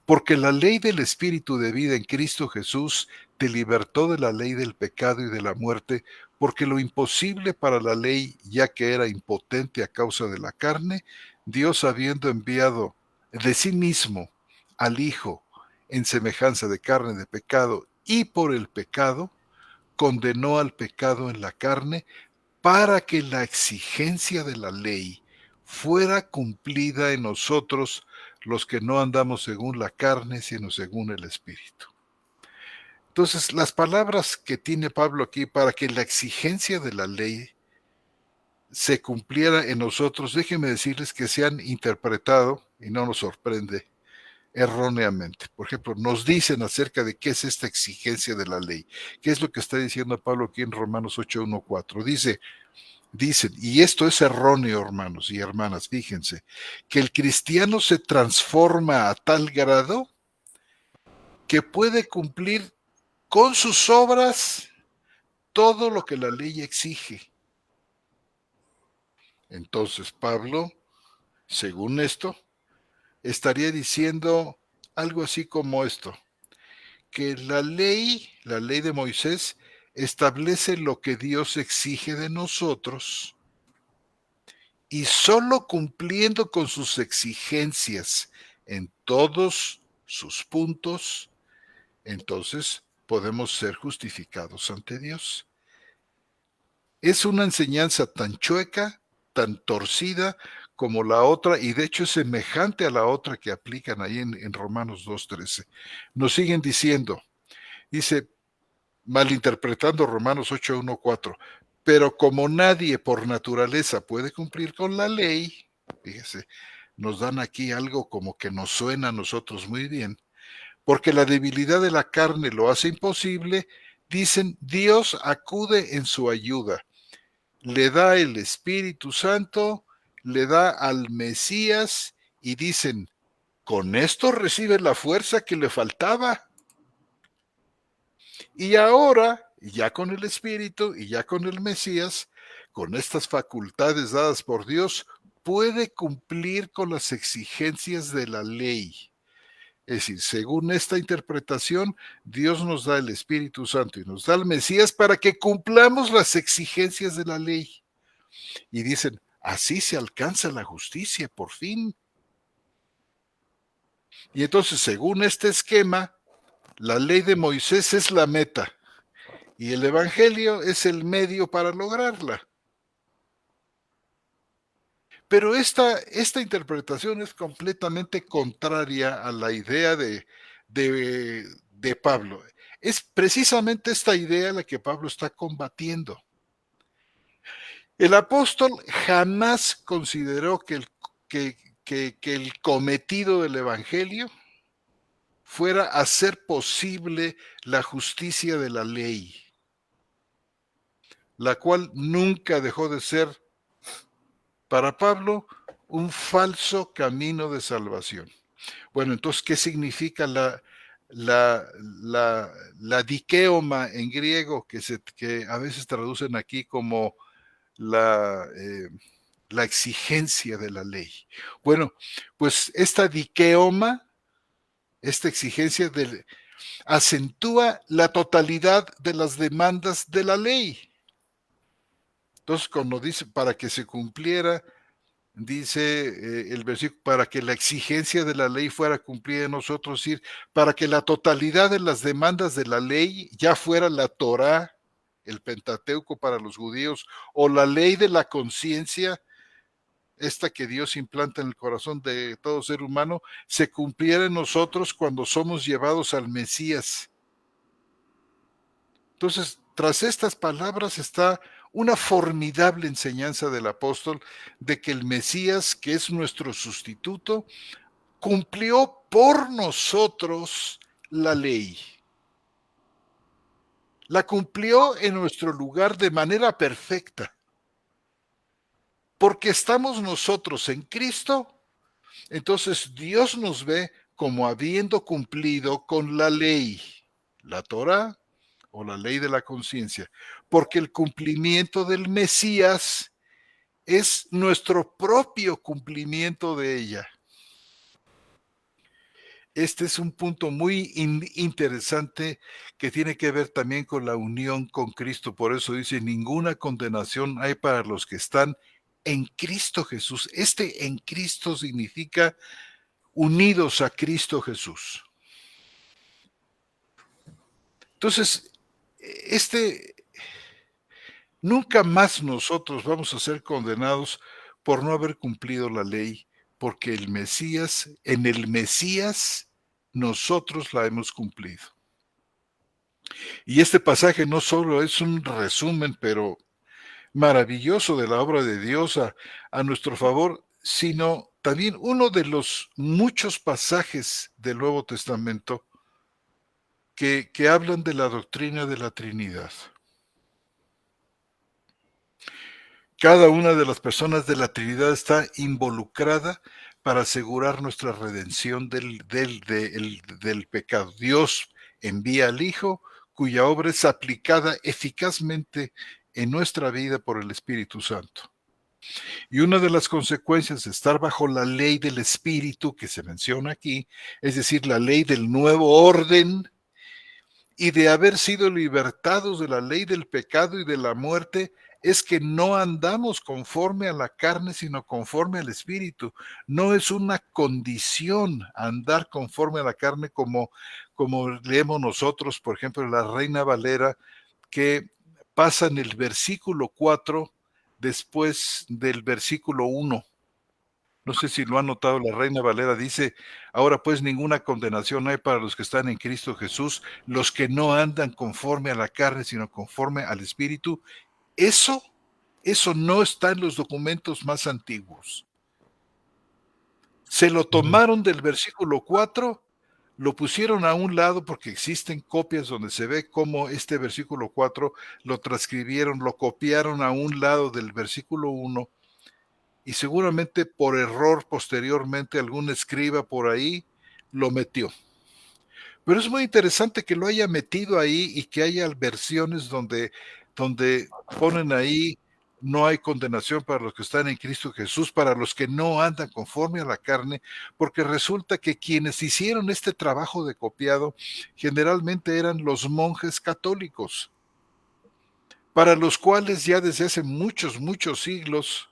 Porque la ley del Espíritu de vida en Cristo Jesús te libertó de la ley del pecado y de la muerte, porque lo imposible para la ley, ya que era impotente a causa de la carne, Dios habiendo enviado de sí mismo al Hijo en semejanza de carne de pecado y por el pecado, condenó al pecado en la carne para que la exigencia de la ley fuera cumplida en nosotros los que no andamos según la carne, sino según el Espíritu. Entonces, las palabras que tiene Pablo aquí para que la exigencia de la ley se cumpliera en nosotros, déjenme decirles que se han interpretado, y no nos sorprende, erróneamente. Por ejemplo, nos dicen acerca de qué es esta exigencia de la ley. ¿Qué es lo que está diciendo Pablo aquí en Romanos 8:1-4? Dicen, y esto es erróneo, hermanos y hermanas, fíjense, que el cristiano se transforma a tal grado que puede cumplir con sus obras todo lo que la ley exige. Entonces Pablo, según esto, estaría diciendo algo así como esto: que la ley de Moisés, establece lo que Dios exige de nosotros, y solo cumpliendo con sus exigencias en todos sus puntos, entonces podemos ser justificados ante Dios. Es una enseñanza tan chueca, tan torcida como la otra, y de hecho es semejante a la otra que aplican ahí en Romanos 2:13. Nos siguen diciendo, dice, malinterpretando Romanos 8:1-4, pero como nadie por naturaleza puede cumplir con la ley, fíjese, nos dan aquí algo como que nos suena a nosotros muy bien, porque la debilidad de la carne lo hace imposible, dicen, Dios acude en su ayuda, le da el Espíritu Santo, le da al Mesías, y dicen, con esto recibe la fuerza que le faltaba. Y ahora, ya con el Espíritu y ya con el Mesías, con estas facultades dadas por Dios, puede cumplir con las exigencias de la ley. Es decir, según esta interpretación, Dios nos da el Espíritu Santo y nos da el Mesías para que cumplamos las exigencias de la ley. Y dicen, así se alcanza la justicia, por fin. Y entonces, según este esquema, la ley de Moisés es la meta y el Evangelio es el medio para lograrla. Pero esta interpretación es completamente contraria a la idea de Pablo. Es precisamente esta idea la que Pablo está combatiendo. El apóstol jamás consideró que el cometido del Evangelio fuera hacer posible la justicia de la ley, la cual nunca dejó de ser, para Pablo, un falso camino de salvación. Bueno, entonces, ¿qué significa la dikeoma en griego, que a veces traducen aquí como la exigencia de la ley? Bueno, pues esta dikeoma, esta exigencia acentúa la totalidad de las demandas de la ley. Entonces, cuando dice para que se cumpliera, dice el versículo, para que la exigencia de la ley fuera cumplida en nosotros, es decir, para que la totalidad de las demandas de la ley, ya fuera la Torá, el Pentateuco para los judíos, o la ley de la conciencia, esta que Dios implanta en el corazón de todo ser humano, se cumpliera en nosotros cuando somos llevados al Mesías. Entonces, tras estas palabras está una formidable enseñanza del apóstol de que el Mesías, que es nuestro sustituto, cumplió por nosotros la ley. La cumplió en nuestro lugar de manera perfecta. porque estamos nosotros en Cristo, entonces Dios nos ve como habiendo cumplido con la ley, la Torá o la ley de la conciencia, porque el cumplimiento del Mesías es nuestro propio cumplimiento de ella. Este es un punto muy interesante que tiene que ver también con la unión con Cristo. Por eso dice, ninguna condenación hay para los que están en Cristo Jesús. Este en Cristo significa unidos a Cristo Jesús. Entonces, nunca más nosotros vamos a ser condenados por no haber cumplido la ley, porque en el Mesías, nosotros la hemos cumplido. Y este pasaje no solo es un resumen, pero maravilloso de la obra de Dios a nuestro favor, sino también uno de los muchos pasajes del Nuevo Testamento que hablan de la doctrina de la Trinidad. Cada una de las personas de la Trinidad está involucrada para asegurar nuestra redención del pecado. Dios envía al Hijo, cuya obra es aplicada eficazmente en nuestra vida por el Espíritu Santo. Y una de las consecuencias de estar bajo la ley del Espíritu que se menciona aquí, es decir, la ley del nuevo orden, y de haber sido libertados de la ley del pecado y de la muerte, es que no andamos conforme a la carne, sino conforme al Espíritu. No es una condición andar conforme a la carne como leemos nosotros, por ejemplo, en la Reina Valera, que pasa en el versículo 4 después del versículo 1. No sé si lo han notado, la Reina Valera dice, ahora pues ninguna condenación hay para los que están en Cristo Jesús, los que no andan conforme a la carne, sino conforme al Espíritu. Eso no está en los documentos más antiguos. Se lo tomaron del versículo 4, lo pusieron a un lado porque existen copias donde se ve cómo este versículo 4 lo transcribieron, lo copiaron a un lado del versículo 1, y seguramente por error posteriormente algún escriba por ahí lo metió. Pero es muy interesante que lo haya metido ahí y que haya versiones donde ponen ahí, no hay condenación para los que están en Cristo Jesús, para los que no andan conforme a la carne, porque resulta que quienes hicieron este trabajo de copiado generalmente eran los monjes católicos, para los cuales ya desde hace muchos siglos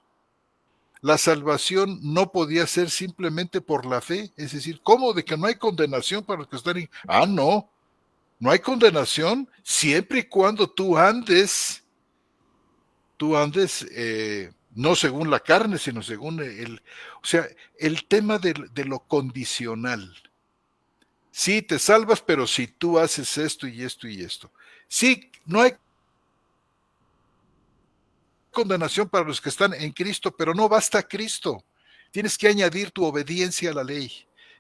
la salvación no podía ser simplemente por la fe. Es decir, ¿cómo de que no hay condenación para los que están en? No hay condenación siempre y cuando tú andes no según la carne, sino según el tema de lo condicional. Sí, te salvas, pero si tú haces esto y esto y esto. Sí, no hay condenación para los que están en Cristo, pero no basta Cristo. Tienes que añadir tu obediencia a la ley.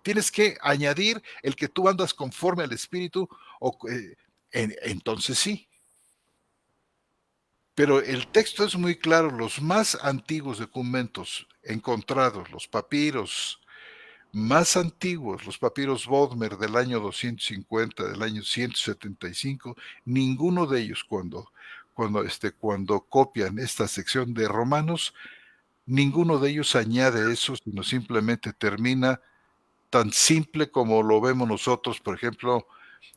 Tienes que añadir el que tú andas conforme al Espíritu, entonces sí. Pero el texto es muy claro, los más antiguos documentos encontrados, los papiros más antiguos, los papiros Bodmer del año 250, del año 175, ninguno de ellos cuando copian esta sección de Romanos, ninguno de ellos añade eso, sino simplemente termina tan simple como lo vemos nosotros, por ejemplo,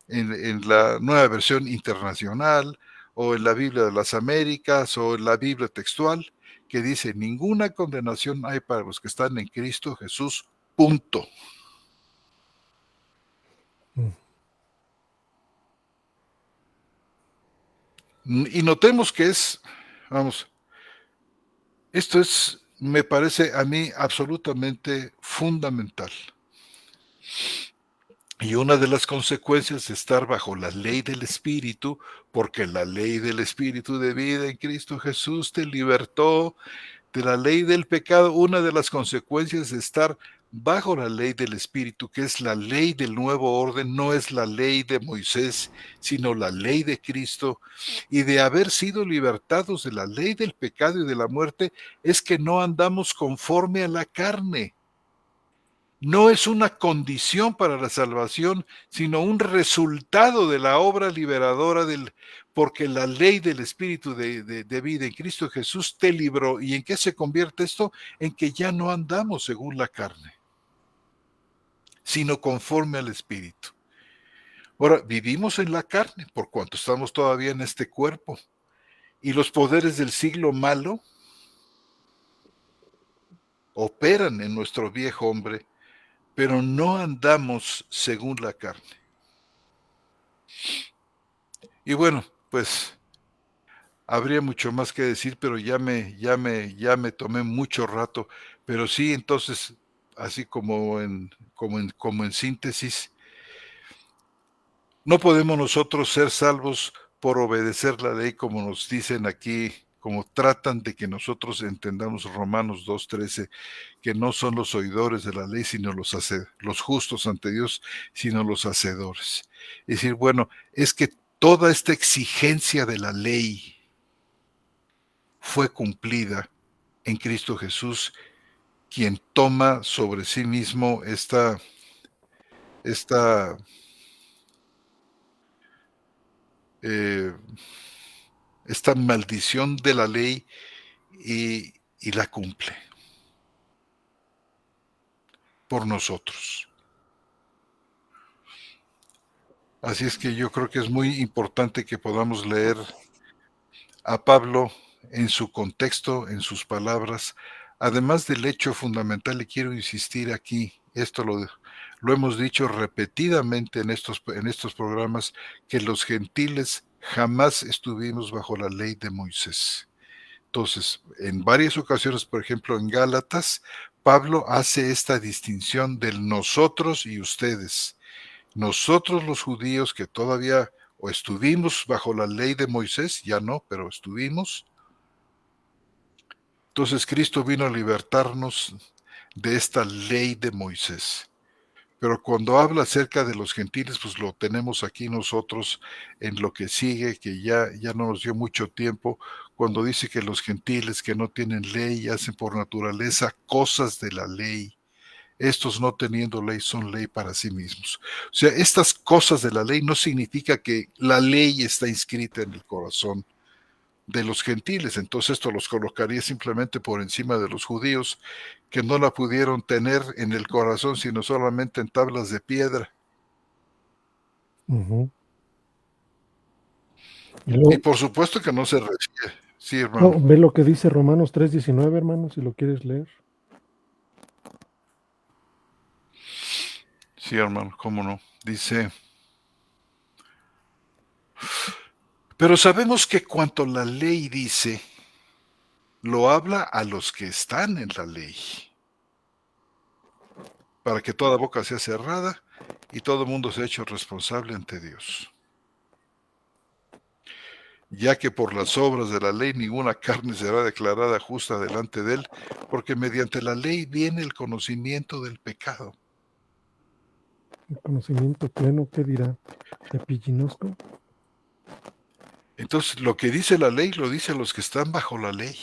en la Nueva Versión Internacional, o en la Biblia de las Américas, o en la Biblia textual, que dice, ninguna condenación hay para los que están en Cristo Jesús, punto. Y notemos que esto me parece a mí absolutamente fundamental. Y una de las consecuencias de estar bajo la ley del Espíritu, porque la ley del Espíritu de vida en Cristo Jesús te libertó de la ley del pecado, una de las consecuencias de estar bajo la ley del Espíritu, que es la ley del nuevo orden, no es la ley de Moisés, sino la ley de Cristo, y de haber sido libertados de la ley del pecado y de la muerte, es que no andamos conforme a la carne. No es una condición para la salvación, sino un resultado de la obra liberadora porque la ley del Espíritu de vida en Cristo Jesús te libró. ¿Y en qué se convierte esto? En que ya no andamos según la carne, sino conforme al Espíritu. Ahora, vivimos en la carne por cuanto estamos todavía en este cuerpo, y los poderes del siglo malo operan en nuestro viejo hombre, pero no andamos según la carne. Y bueno, pues habría mucho más que decir, pero ya me tomé mucho rato. Pero sí, entonces, así como en síntesis, no podemos nosotros ser salvos por obedecer la ley, como nos dicen aquí, como tratan de que nosotros entendamos Romanos 2:13, que no son los oidores de la ley, sino los justos ante Dios, sino los hacedores. Es decir, bueno, es que toda esta exigencia de la ley fue cumplida en Cristo Jesús, quien toma sobre sí mismo esta maldición de la ley y la cumple por nosotros. Así es que yo creo que es muy importante que podamos leer a Pablo en su contexto, en sus palabras, además del hecho fundamental, y quiero insistir aquí, esto lo hemos dicho repetidamente en estos programas, que los gentiles jamás estuvimos bajo la ley de Moisés. Entonces, en varias ocasiones, por ejemplo en Gálatas, Pablo hace esta distinción del nosotros y ustedes. Nosotros los judíos que todavía o estuvimos bajo la ley de Moisés, ya no, pero estuvimos. Entonces Cristo vino a libertarnos de esta ley de Moisés. Pero cuando habla acerca de los gentiles, pues lo tenemos aquí nosotros en lo que sigue, que ya no nos dio mucho tiempo, cuando dice que los gentiles que no tienen ley hacen por naturaleza cosas de la ley. Estos no teniendo ley son ley para sí mismos. O sea, estas cosas de la ley no significa que la ley está inscrita en el corazón de los gentiles. Entonces esto los colocaría simplemente por encima de los judíos, que no la pudieron tener en el corazón, sino solamente en tablas de piedra. Uh-huh. Y por supuesto que no se refiere. Sí, hermano. No, ve lo que dice Romanos 3:19, hermano, si lo quieres leer. Sí, hermano, cómo no. Dice: pero sabemos que cuanto la ley dice, lo habla a los que están en la ley, para que toda boca sea cerrada y todo mundo sea hecho responsable ante Dios. Ya que por las obras de la ley ninguna carne será declarada justa delante de él, porque mediante la ley viene el conocimiento del pecado. El conocimiento pleno, ¿qué dirá? ¿Epillinosco? Entonces, lo que dice la ley, lo dice a los que están bajo la ley.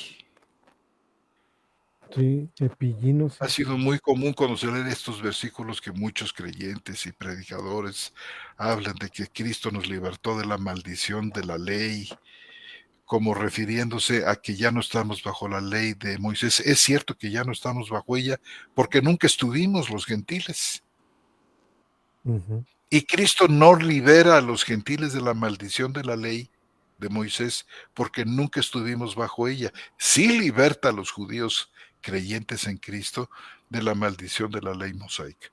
Sí, epillinos. Ha sido muy común conocer estos versículos que muchos creyentes y predicadores hablan de que Cristo nos libertó de la maldición de la ley, como refiriéndose a que ya no estamos bajo la ley de Moisés. Es cierto que ya no estamos bajo ella, porque nunca estuvimos los gentiles. Uh-huh. Y Cristo no libera a los gentiles de la maldición de la ley de Moisés, porque nunca estuvimos bajo ella. Sí liberta a los judíos creyentes en Cristo de la maldición de la ley mosaica.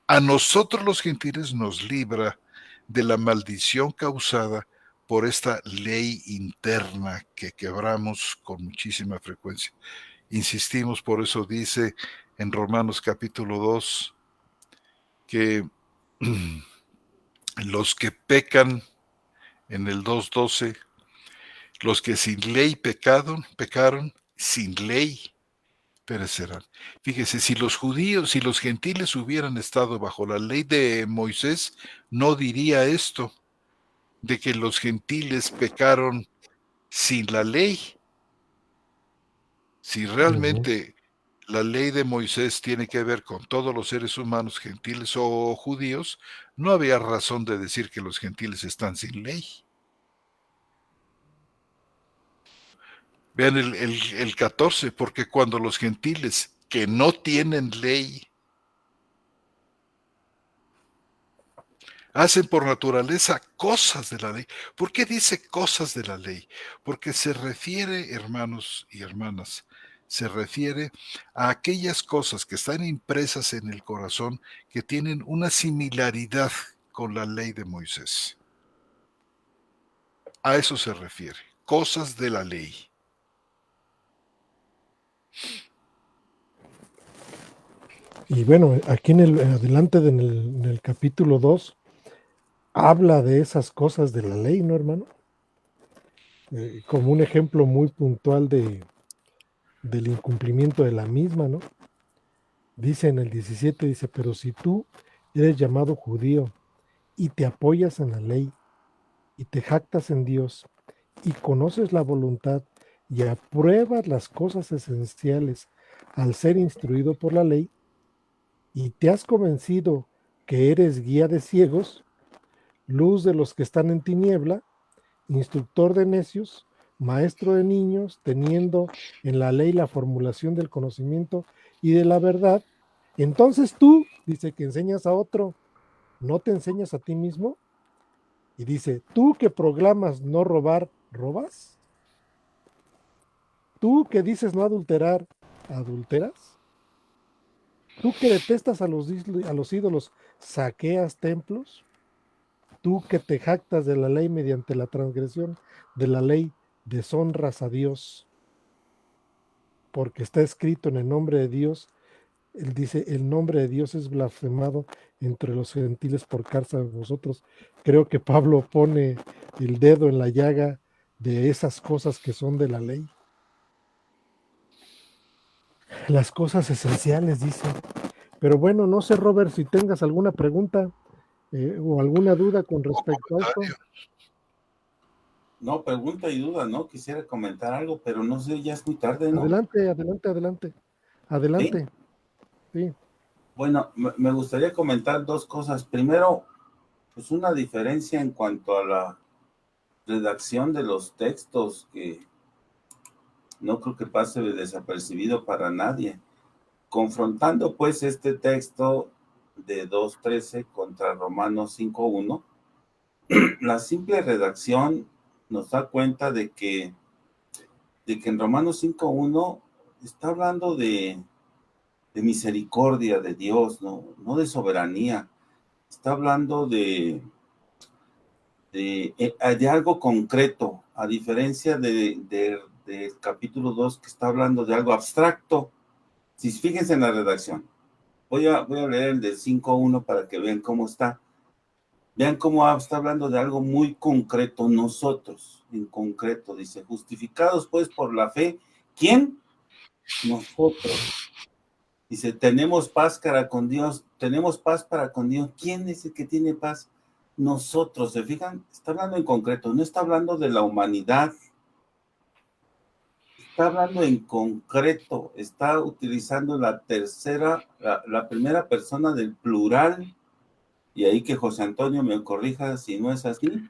A nosotros los gentiles nos libra de la maldición causada por esta ley interna que quebramos con muchísima frecuencia. Insistimos, por eso dice en Romanos capítulo 2 que los que pecan en el 2:12, los que sin ley pecaron sin ley, perecerán. Fíjese, si los judíos, si los gentiles hubieran estado bajo la ley de Moisés, no diría esto de que los gentiles pecaron sin la ley. Si realmente la ley de Moisés tiene que ver con todos los seres humanos, gentiles o judíos, no había razón de decir que los gentiles están sin ley. Vean el 14, porque cuando los gentiles que no tienen ley hacen por naturaleza cosas de la ley. ¿Por qué dice cosas de la ley? Porque se refiere, hermanos y hermanas, se refiere a aquellas cosas que están impresas en el corazón que tienen una similaridad con la ley de Moisés. A eso se refiere, cosas de la ley. Y bueno, aquí adelante en el capítulo 2, habla de esas cosas de la ley, ¿no, hermano? Como un ejemplo muy puntual del incumplimiento de la misma, ¿no? Dice en el 17, dice, pero si tú eres llamado judío y te apoyas en la ley y te jactas en Dios y conoces la voluntad y apruebas las cosas esenciales al ser instruido por la ley y te has convencido que eres guía de ciegos, luz de los que están en tiniebla, instructor de necios, maestro de niños, teniendo en la ley la formulación del conocimiento y de la verdad, entonces tú, dice que enseñas a otro, ¿no te enseñas a ti mismo? Y dice, tú que proclamas no robar, ¿robas? Tú que dices no adulterar, ¿adulteras? Tú que detestas a los ídolos, ¿saqueas templos? Tú que te jactas de la ley mediante la transgresión de la ley, deshonras a Dios, porque está escrito en el nombre de Dios. Él dice, el nombre de Dios es blasfemado entre los gentiles por causa de vosotros. Creo que Pablo pone el dedo en la llaga de esas cosas que son de la ley. Las cosas esenciales, dice. Pero bueno, no sé, Robert, si tengas alguna pregunta o alguna duda con respecto a esto. No, pregunta y duda, ¿no? Quisiera comentar algo, pero no sé, ya es muy tarde, ¿no? Adelante, adelante, adelante. Adelante. Sí. Bueno, me gustaría comentar dos cosas. Primero, pues una diferencia en cuanto a la redacción de los textos, que no creo que pase desapercibido para nadie. Confrontando pues este texto de 2.13 contra Romanos 5.1, la simple redacción nos da cuenta de que en Romanos 5.1 está hablando de misericordia de Dios, no de soberanía. Está hablando de algo concreto, a diferencia del capítulo 2, que está hablando de algo abstracto. Si fíjense en la redacción, voy a leer el del 5.1 para que vean cómo está. Vean cómo está hablando de algo muy concreto, nosotros, en concreto, dice, justificados pues por la fe. ¿Quién? Nosotros. Dice, tenemos paz para con Dios, tenemos paz para con Dios. ¿Quién es el que tiene paz? Nosotros, ¿se fijan? Está hablando en concreto, no está hablando de la humanidad. Está hablando en concreto, está utilizando la primera persona del plural, y ahí que José Antonio me corrija si no es así.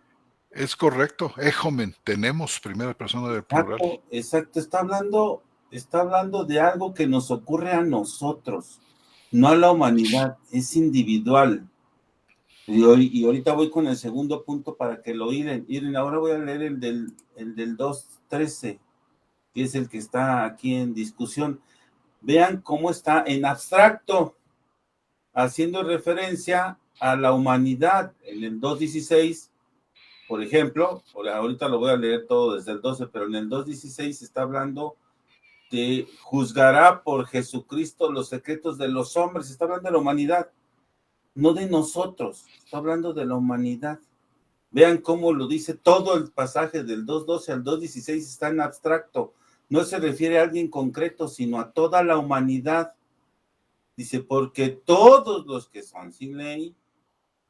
Es correcto, ejomen, tenemos primera persona del plural. Exacto, está hablando de algo que nos ocurre a nosotros, no a la humanidad, es individual. Y ahorita voy con el segundo punto para que lo miren. Ahora voy a leer el del 2.13, que es el que está aquí en discusión. Vean cómo está en abstracto, haciendo referencia a la humanidad. En el 2.16, por ejemplo, ahorita lo voy a leer todo desde el 12, pero en el 2.16 está hablando de juzgará por Jesucristo los secretos de los hombres. Está hablando de la humanidad, no de nosotros, está hablando de la humanidad. Vean cómo lo dice todo el pasaje del 2.12 al 2.16, está en abstracto. no se refiere a alguien concreto, sino a toda la humanidad. Dice, porque todos los que son sin ley,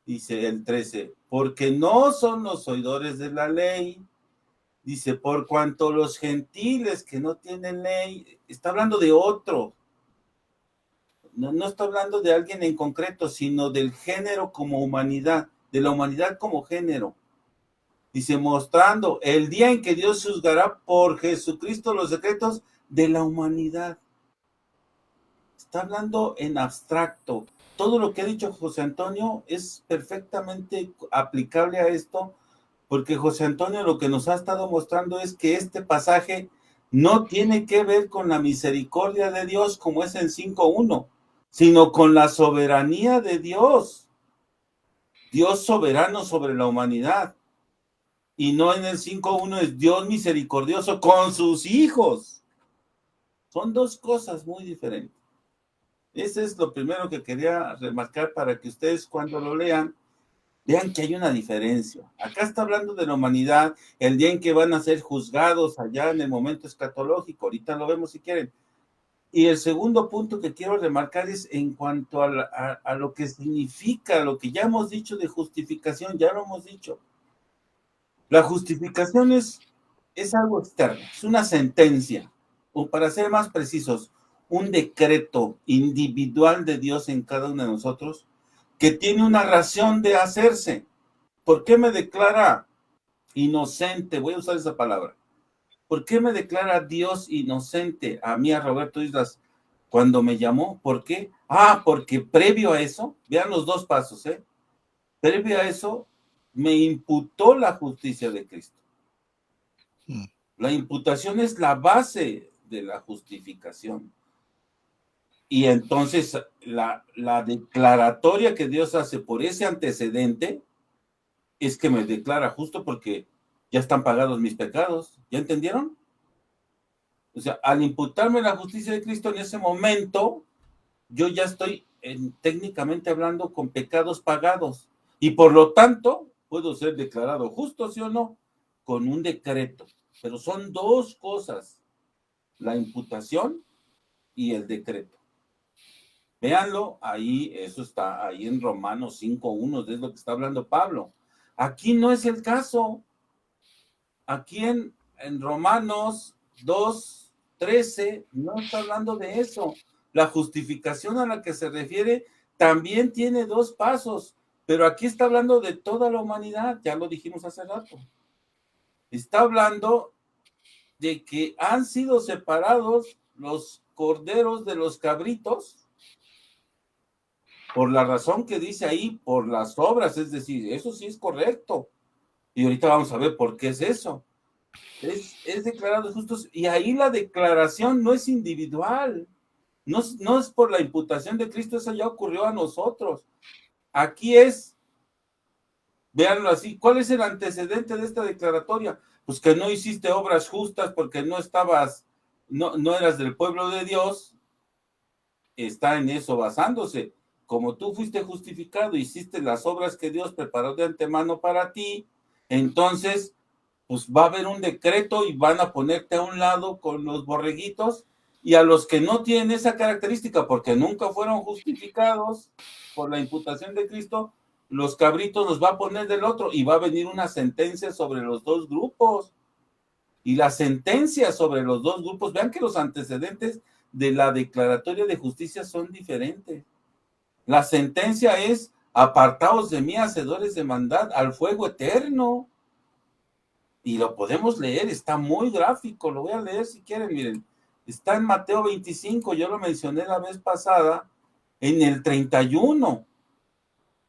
dice el 13, porque no son los oidores de la ley, dice, por cuanto los gentiles que no tienen ley, está hablando de otro, no está hablando de alguien en concreto, sino del género como humanidad, de la humanidad como género. Dice, mostrando el día en que Dios juzgará por Jesucristo los secretos de la humanidad. Está hablando en abstracto. Todo lo que ha dicho José Antonio es perfectamente aplicable a esto, porque José Antonio lo que nos ha estado mostrando es que este pasaje no tiene que ver con la misericordia de Dios como es en 5.1, sino con la soberanía de Dios. Dios soberano sobre la humanidad. Y no en el 5.1 es Dios misericordioso con sus hijos. Son dos cosas muy diferentes. Ese es lo primero que quería remarcar para que ustedes cuando lo lean, vean que hay una diferencia. Acá está hablando de la humanidad, el día en que van a ser juzgados allá en el momento escatológico. Ahorita lo vemos si quieren. Y el segundo punto que quiero remarcar es en cuanto a lo que significa, lo que ya hemos dicho de justificación, ya lo hemos dicho. La justificación es algo externo, es una sentencia, o para ser más precisos, un decreto individual de Dios en cada uno de nosotros que tiene una razón de hacerse. ¿Por qué me declara inocente? Voy a usar esa palabra. ¿Por qué me declara Dios inocente a mí, a Roberto Islas, cuando me llamó? ¿Por qué? Porque previo a eso, vean los dos pasos, previo a eso, me imputó la justicia de Cristo. La imputación es la base de la justificación. Y entonces la declaratoria que Dios hace por ese antecedente es que me declara justo porque ya están pagados mis pecados. ¿Ya entendieron? O sea, al imputarme la justicia de Cristo en ese momento, yo ya estoy técnicamente hablando con pecados pagados. Y por lo tanto, puedo ser declarado justo, ¿sí o no? Con un decreto. Pero son dos cosas, la imputación y el decreto. Véanlo, ahí, eso está ahí en Romanos 5.1, es lo que está hablando Pablo. Aquí no es el caso. Aquí en Romanos 2.13 no está hablando de eso. La justificación a la que se refiere también tiene dos pasos, pero aquí está hablando de toda la humanidad, ya lo dijimos hace rato. Está hablando de que han sido separados los corderos de los cabritos por la razón que dice ahí, por las obras, es decir, eso sí es correcto. Y ahorita vamos a ver por qué es eso. Es declarados justos, y ahí la declaración no es individual, no es por la imputación de Cristo, eso ya ocurrió a nosotros. Aquí es, véanlo así, ¿cuál es el antecedente de esta declaratoria? Pues que no hiciste obras justas porque no eras del pueblo de Dios, está en eso basándose. Como tú fuiste justificado, hiciste las obras que Dios preparó de antemano para ti, entonces, pues va a haber un decreto y van a ponerte a un lado con los borreguitos, y a los que no tienen esa característica porque nunca fueron justificados por la imputación de Cristo, los cabritos los va a poner del otro y va a venir una sentencia sobre los dos grupos. Y la sentencia sobre los dos grupos, vean que los antecedentes de la declaratoria de justicia son diferentes. La sentencia es: apartaos de mí, hacedores de maldad, al fuego eterno. Y lo podemos leer, está muy gráfico, lo voy a leer si quieren, miren. Está en Mateo 25, yo lo mencioné la vez pasada, en el 31.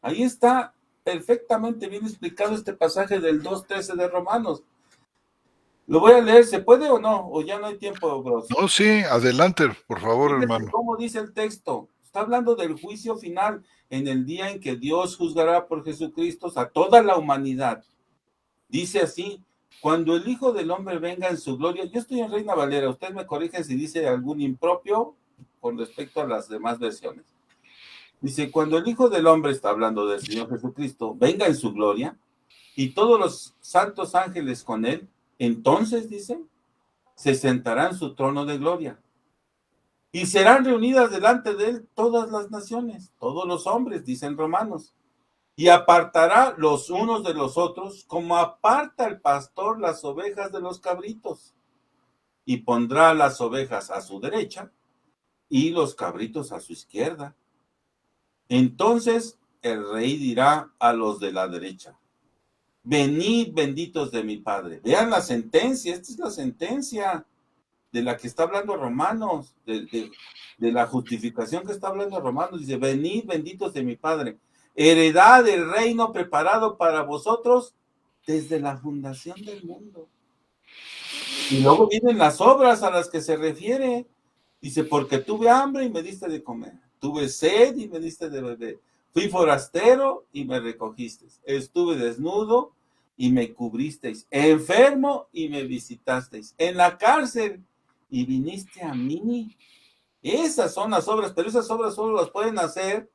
Ahí está perfectamente bien explicado este pasaje del 2.13 de Romanos. Lo voy a leer, ¿se puede o no? ¿O ya no hay tiempo, bros? No, sí, adelante, por favor, Fíjense hermano. cómo dice el texto. Está hablando del juicio final, en el día en que Dios juzgará por Jesucristo a toda la humanidad. Dice así: cuando el Hijo del Hombre venga en su gloria. Yo estoy en Reina Valera, ustedes me corrigen si dice algún impropio con respecto a las demás versiones. Dice: cuando el Hijo del Hombre, está hablando del Señor Jesucristo, venga en su gloria, y todos los santos ángeles con él, entonces, dice, se sentará en su trono de gloria. Y serán reunidas delante de él todas las naciones, todos los hombres, dicen Romanos. Y apartará los unos de los otros, como aparta el pastor las ovejas de los cabritos. Y pondrá las ovejas a su derecha y los cabritos a su izquierda. Entonces el rey dirá a los de la derecha: venid, benditos de mi Padre. Vean la sentencia, esta es la sentencia de la que está hablando Romanos, de la justificación que está hablando Romanos. Dice: venid, benditos de mi Padre, heredad del reino preparado para vosotros desde la fundación del mundo. Y luego vienen las obras a las que se refiere. Dice: porque tuve hambre y me diste de comer, tuve sed y me diste de beber, fui forastero y me recogisteis, estuve desnudo y me cubristeis, enfermo y me visitasteis, en la cárcel y viniste a mí. Esas son las obras, pero esas obras solo las pueden hacer,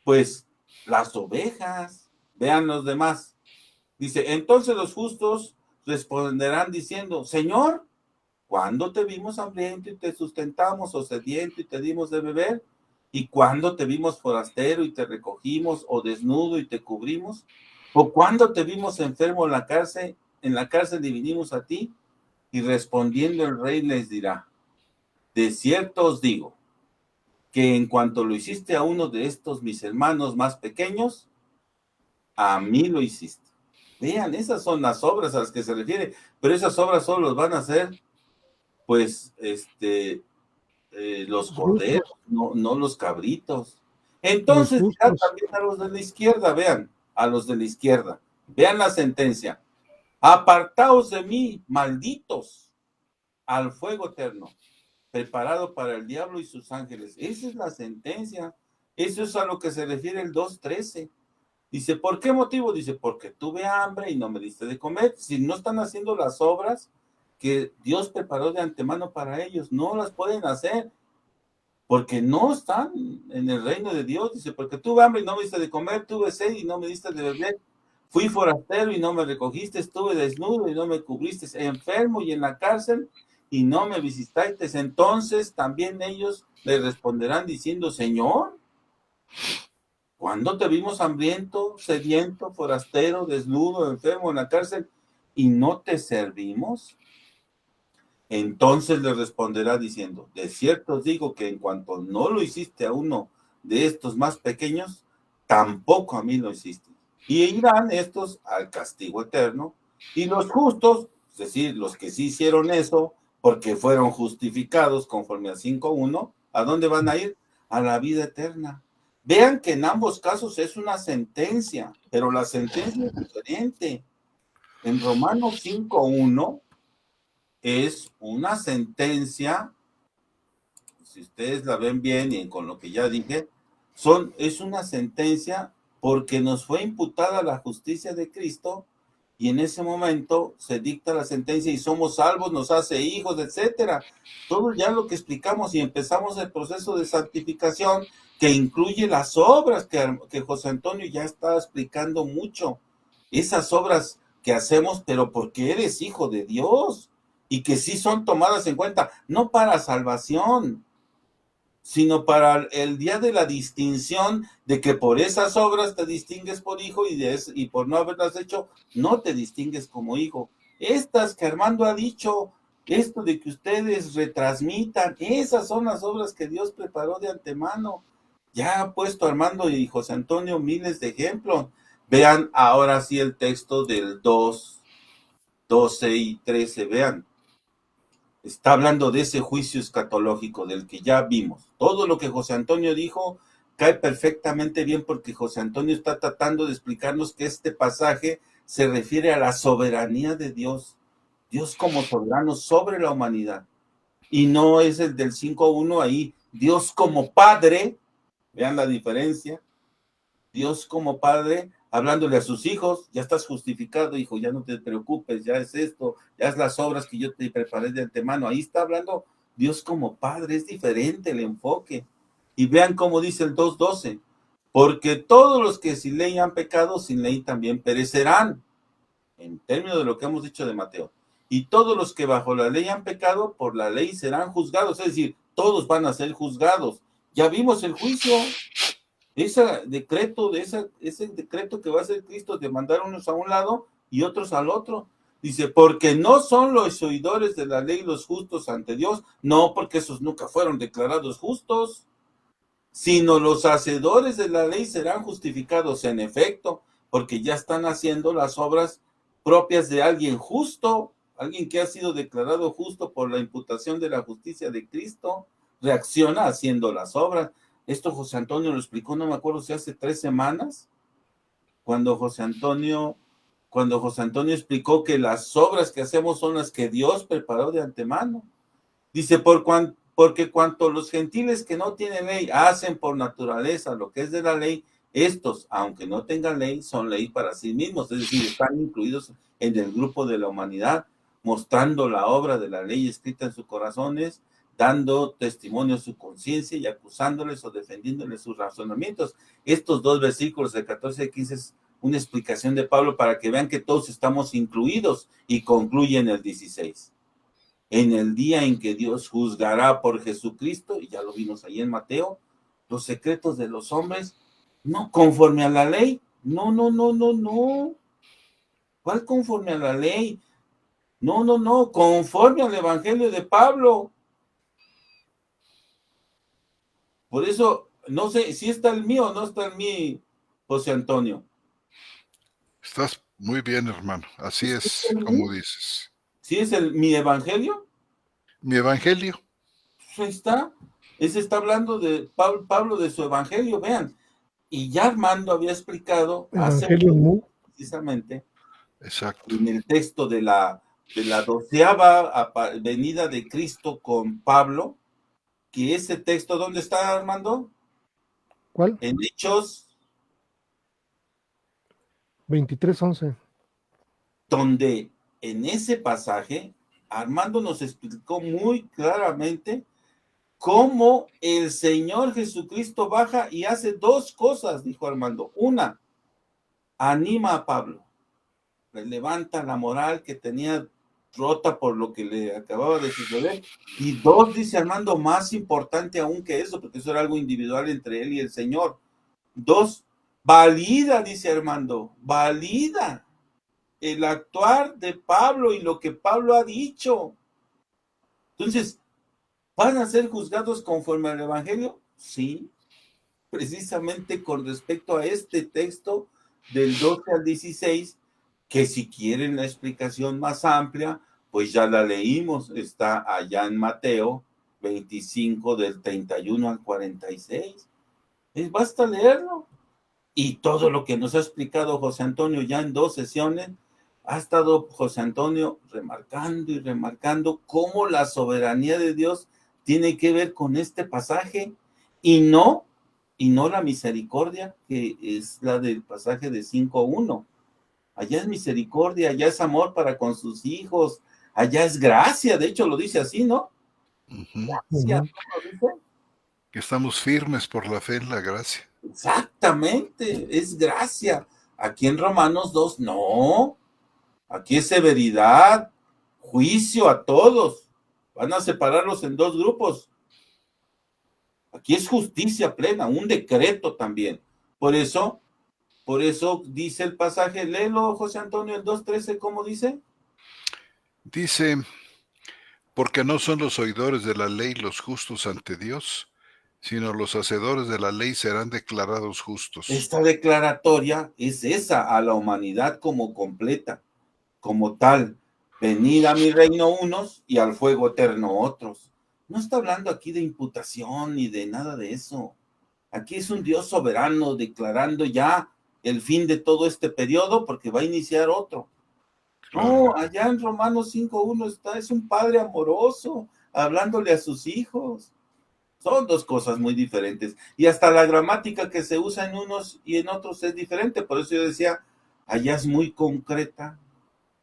pues, las ovejas. Vean los demás. Dice: entonces los justos responderán diciendo: Señor, ¿cuándo te vimos hambriento y te sustentamos, o sediento y te dimos de beber? ¿Y cuándo te vimos forastero y te recogimos, o desnudo y te cubrimos? ¿O cuándo te vimos enfermo en la cárcel y vinimos a ti? Y respondiendo el rey les dirá: de cierto os digo, que en cuanto lo hiciste a uno de estos mis hermanos más pequeños, a mí lo hiciste. Vean, esas son las obras a las que se refiere, pero esas obras solo las van a hacer, pues, los corderos, no los cabritos. Entonces dirá también a los de la izquierda, vean, a los de la izquierda, vean la sentencia: apartaos de mí, malditos, al fuego eterno, preparado para el diablo y sus ángeles. Esa es la sentencia. Eso es a lo que se refiere el 2:13. Dice: ¿por qué motivo? Dice: porque tuve hambre y no me diste de comer. Si no están haciendo las obras que Dios preparó de antemano para ellos, no las pueden hacer, porque no están en el reino de Dios. Dice: porque tuve hambre y no me diste de comer, tuve sed y no me diste de beber, fui forastero y no me recogiste, estuve desnudo y no me cubriste, enfermo y en la cárcel y no me visitaste. Entonces también ellos le responderán diciendo: Señor, ¿cuándo te vimos hambriento, sediento, forastero, desnudo, enfermo en la cárcel y no te servimos? Entonces le responderá diciendo: de cierto os digo que en cuanto no lo hiciste a uno de estos más pequeños, tampoco a mí lo hiciste. Y irán estos al castigo eterno, y los justos, es decir, los que sí hicieron eso, porque fueron justificados conforme a 5:1, ¿a dónde van a ir? A la vida eterna. Vean que en ambos casos es una sentencia, pero la sentencia es diferente. En Romanos 5:1 es una sentencia, si ustedes la ven bien y con lo que ya dije, es una sentencia porque nos fue imputada la justicia de Cristo, y en ese momento se dicta la sentencia y somos salvos, nos hace hijos, etcétera. Todo ya lo que explicamos, y empezamos el proceso de santificación, que incluye las obras que José Antonio ya está explicando mucho. Esas obras que hacemos, pero porque eres hijo de Dios, y que sí son tomadas en cuenta, no para salvación, sino para el día de la distinción, de que por esas obras te distingues por hijo, y por no haberlas hecho, no te distingues como hijo. Estas que Armando ha dicho, esto de que ustedes retransmitan, esas son las obras que Dios preparó de antemano. Ya ha puesto Armando y José Antonio miles de ejemplos. Vean ahora sí el texto del 2:12 y 13, vean. Está hablando de ese juicio escatológico del que ya vimos. Todo lo que José Antonio dijo cae perfectamente bien, porque José Antonio está tratando de explicarnos que este pasaje se refiere a la soberanía de Dios. Dios como soberano sobre la humanidad. Y no es el del 5:1 ahí. Dios como Padre, vean la diferencia. Dios como Padre, hablándole a sus hijos: ya estás justificado, hijo, ya no te preocupes, ya es esto, ya es las obras que yo te preparé de antemano. Ahí está hablando Dios como Padre, es diferente el enfoque. Y vean cómo dice el 2:12: porque todos los que sin ley han pecado, sin ley también perecerán, en términos de lo que hemos dicho de Mateo. y todos los que bajo la ley han pecado, por la ley serán juzgados, es decir, todos van a ser juzgados. Ya vimos el juicio, ese decreto que va a hacer Cristo de mandar unos a un lado y otros al otro. Dice, porque no son los oidores de la ley los justos ante Dios, no, porque esos nunca fueron declarados justos, sino los hacedores de la ley serán justificados en efecto, porque ya están haciendo las obras propias de alguien justo, alguien que ha sido declarado justo por la imputación de la justicia de Cristo, reacciona haciendo las obras. Esto José Antonio lo explicó, no me acuerdo si hace 3 semanas, cuando José Antonio explicó que las obras que hacemos son las que Dios preparó de antemano. Dice, porque cuanto los gentiles que no tienen ley hacen por naturaleza lo que es de la ley, estos, aunque no tengan ley, son ley para sí mismos, es decir, están incluidos en el grupo de la humanidad, mostrando la obra de la ley escrita en sus corazones, dando testimonio a su conciencia y acusándoles o defendiéndoles sus razonamientos. Estos 2 versículos, de 14 y 15, es una explicación de Pablo para que vean que todos estamos incluidos, y concluye en el 16. En el día en que Dios juzgará por Jesucristo, y ya lo vimos ahí en Mateo, los secretos de los hombres, no conforme a la ley, no. ¿Cuál conforme a la ley? No, conforme al evangelio de Pablo. Por eso, no sé si está el mío o no está el mío, José Antonio. Estás muy bien, hermano. Así es como dices. ¿Sí es mi evangelio? Mi evangelio. Pues ahí está. Ese está hablando de Pablo de su evangelio, vean. Y ya Armando había explicado precisamente, exacto, en el texto de la 12ª venida de Cristo con Pablo, que ese texto, ¿dónde está, Armando? ¿Cuál? En Hechos 23:11. Donde en ese pasaje Armando nos explicó muy claramente cómo el Señor Jesucristo baja y hace 2 cosas, dijo Armando. Una, anima a Pablo, le levanta la moral que tenía rota por lo que le acababa de suceder. Y 2, dice Armando, más importante aún que eso, porque eso era algo individual entre él y el Señor. 2, valida, dice Armando, valida el actuar de Pablo y lo que Pablo ha dicho. Entonces, ¿van a ser juzgados conforme al evangelio? Sí, precisamente con respecto a este texto del 12 al 16, que si quieren la explicación más amplia, pues ya la leímos, está allá en Mateo 25 del 31 al 46. Basta leerlo. Y todo lo que nos ha explicado José Antonio ya en 2 sesiones, ha estado José Antonio remarcando y remarcando cómo la soberanía de Dios tiene que ver con este pasaje y no la misericordia, que es la del pasaje de 5:1. Allá es misericordia, allá es amor para con sus hijos, allá es gracia, de hecho lo dice así, ¿no? Gracia, ¿no lo dice? Que estamos firmes por la fe en la gracia. Exactamente, es gracia. Aquí en Romanos 2, no. Aquí es severidad, juicio a todos. Van a separarlos en 2 grupos. Aquí es justicia plena, un decreto también. Por eso dice el pasaje, léelo, José Antonio, el 2:13, ¿cómo dice? Dice, porque no son los oidores de la ley los justos ante Dios, sino los hacedores de la ley serán declarados justos. Esta declaratoria es esa, a la humanidad como completa, como tal. Venid a mi reino unos y al fuego eterno otros. No está hablando aquí de imputación ni de nada de eso. Aquí es un Dios soberano declarando ya el fin de todo este periodo porque va a iniciar otro. No, allá en Romanos 5:1 es un padre amoroso hablándole a sus hijos. Son 2 cosas muy diferentes. Y hasta la gramática que se usa en unos y en otros es diferente. Por eso yo decía, allá es muy concreta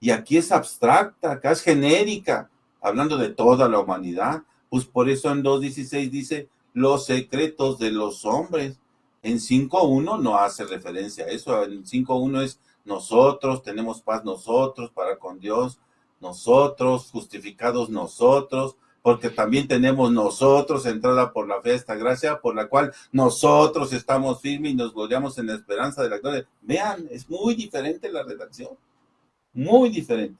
y aquí es abstracta, acá es genérica, hablando de toda la humanidad. Pues por eso en 2:16 dice los secretos de los hombres. En 5:1 no hace referencia a eso. En 5:1 es nosotros, tenemos paz nosotros para con Dios, nosotros, justificados nosotros, porque también tenemos nosotros entrada por la fe a esta gracia, por la cual nosotros estamos firmes y nos gloriamos en la esperanza de la gloria. Vean, es muy diferente la redacción, muy diferente.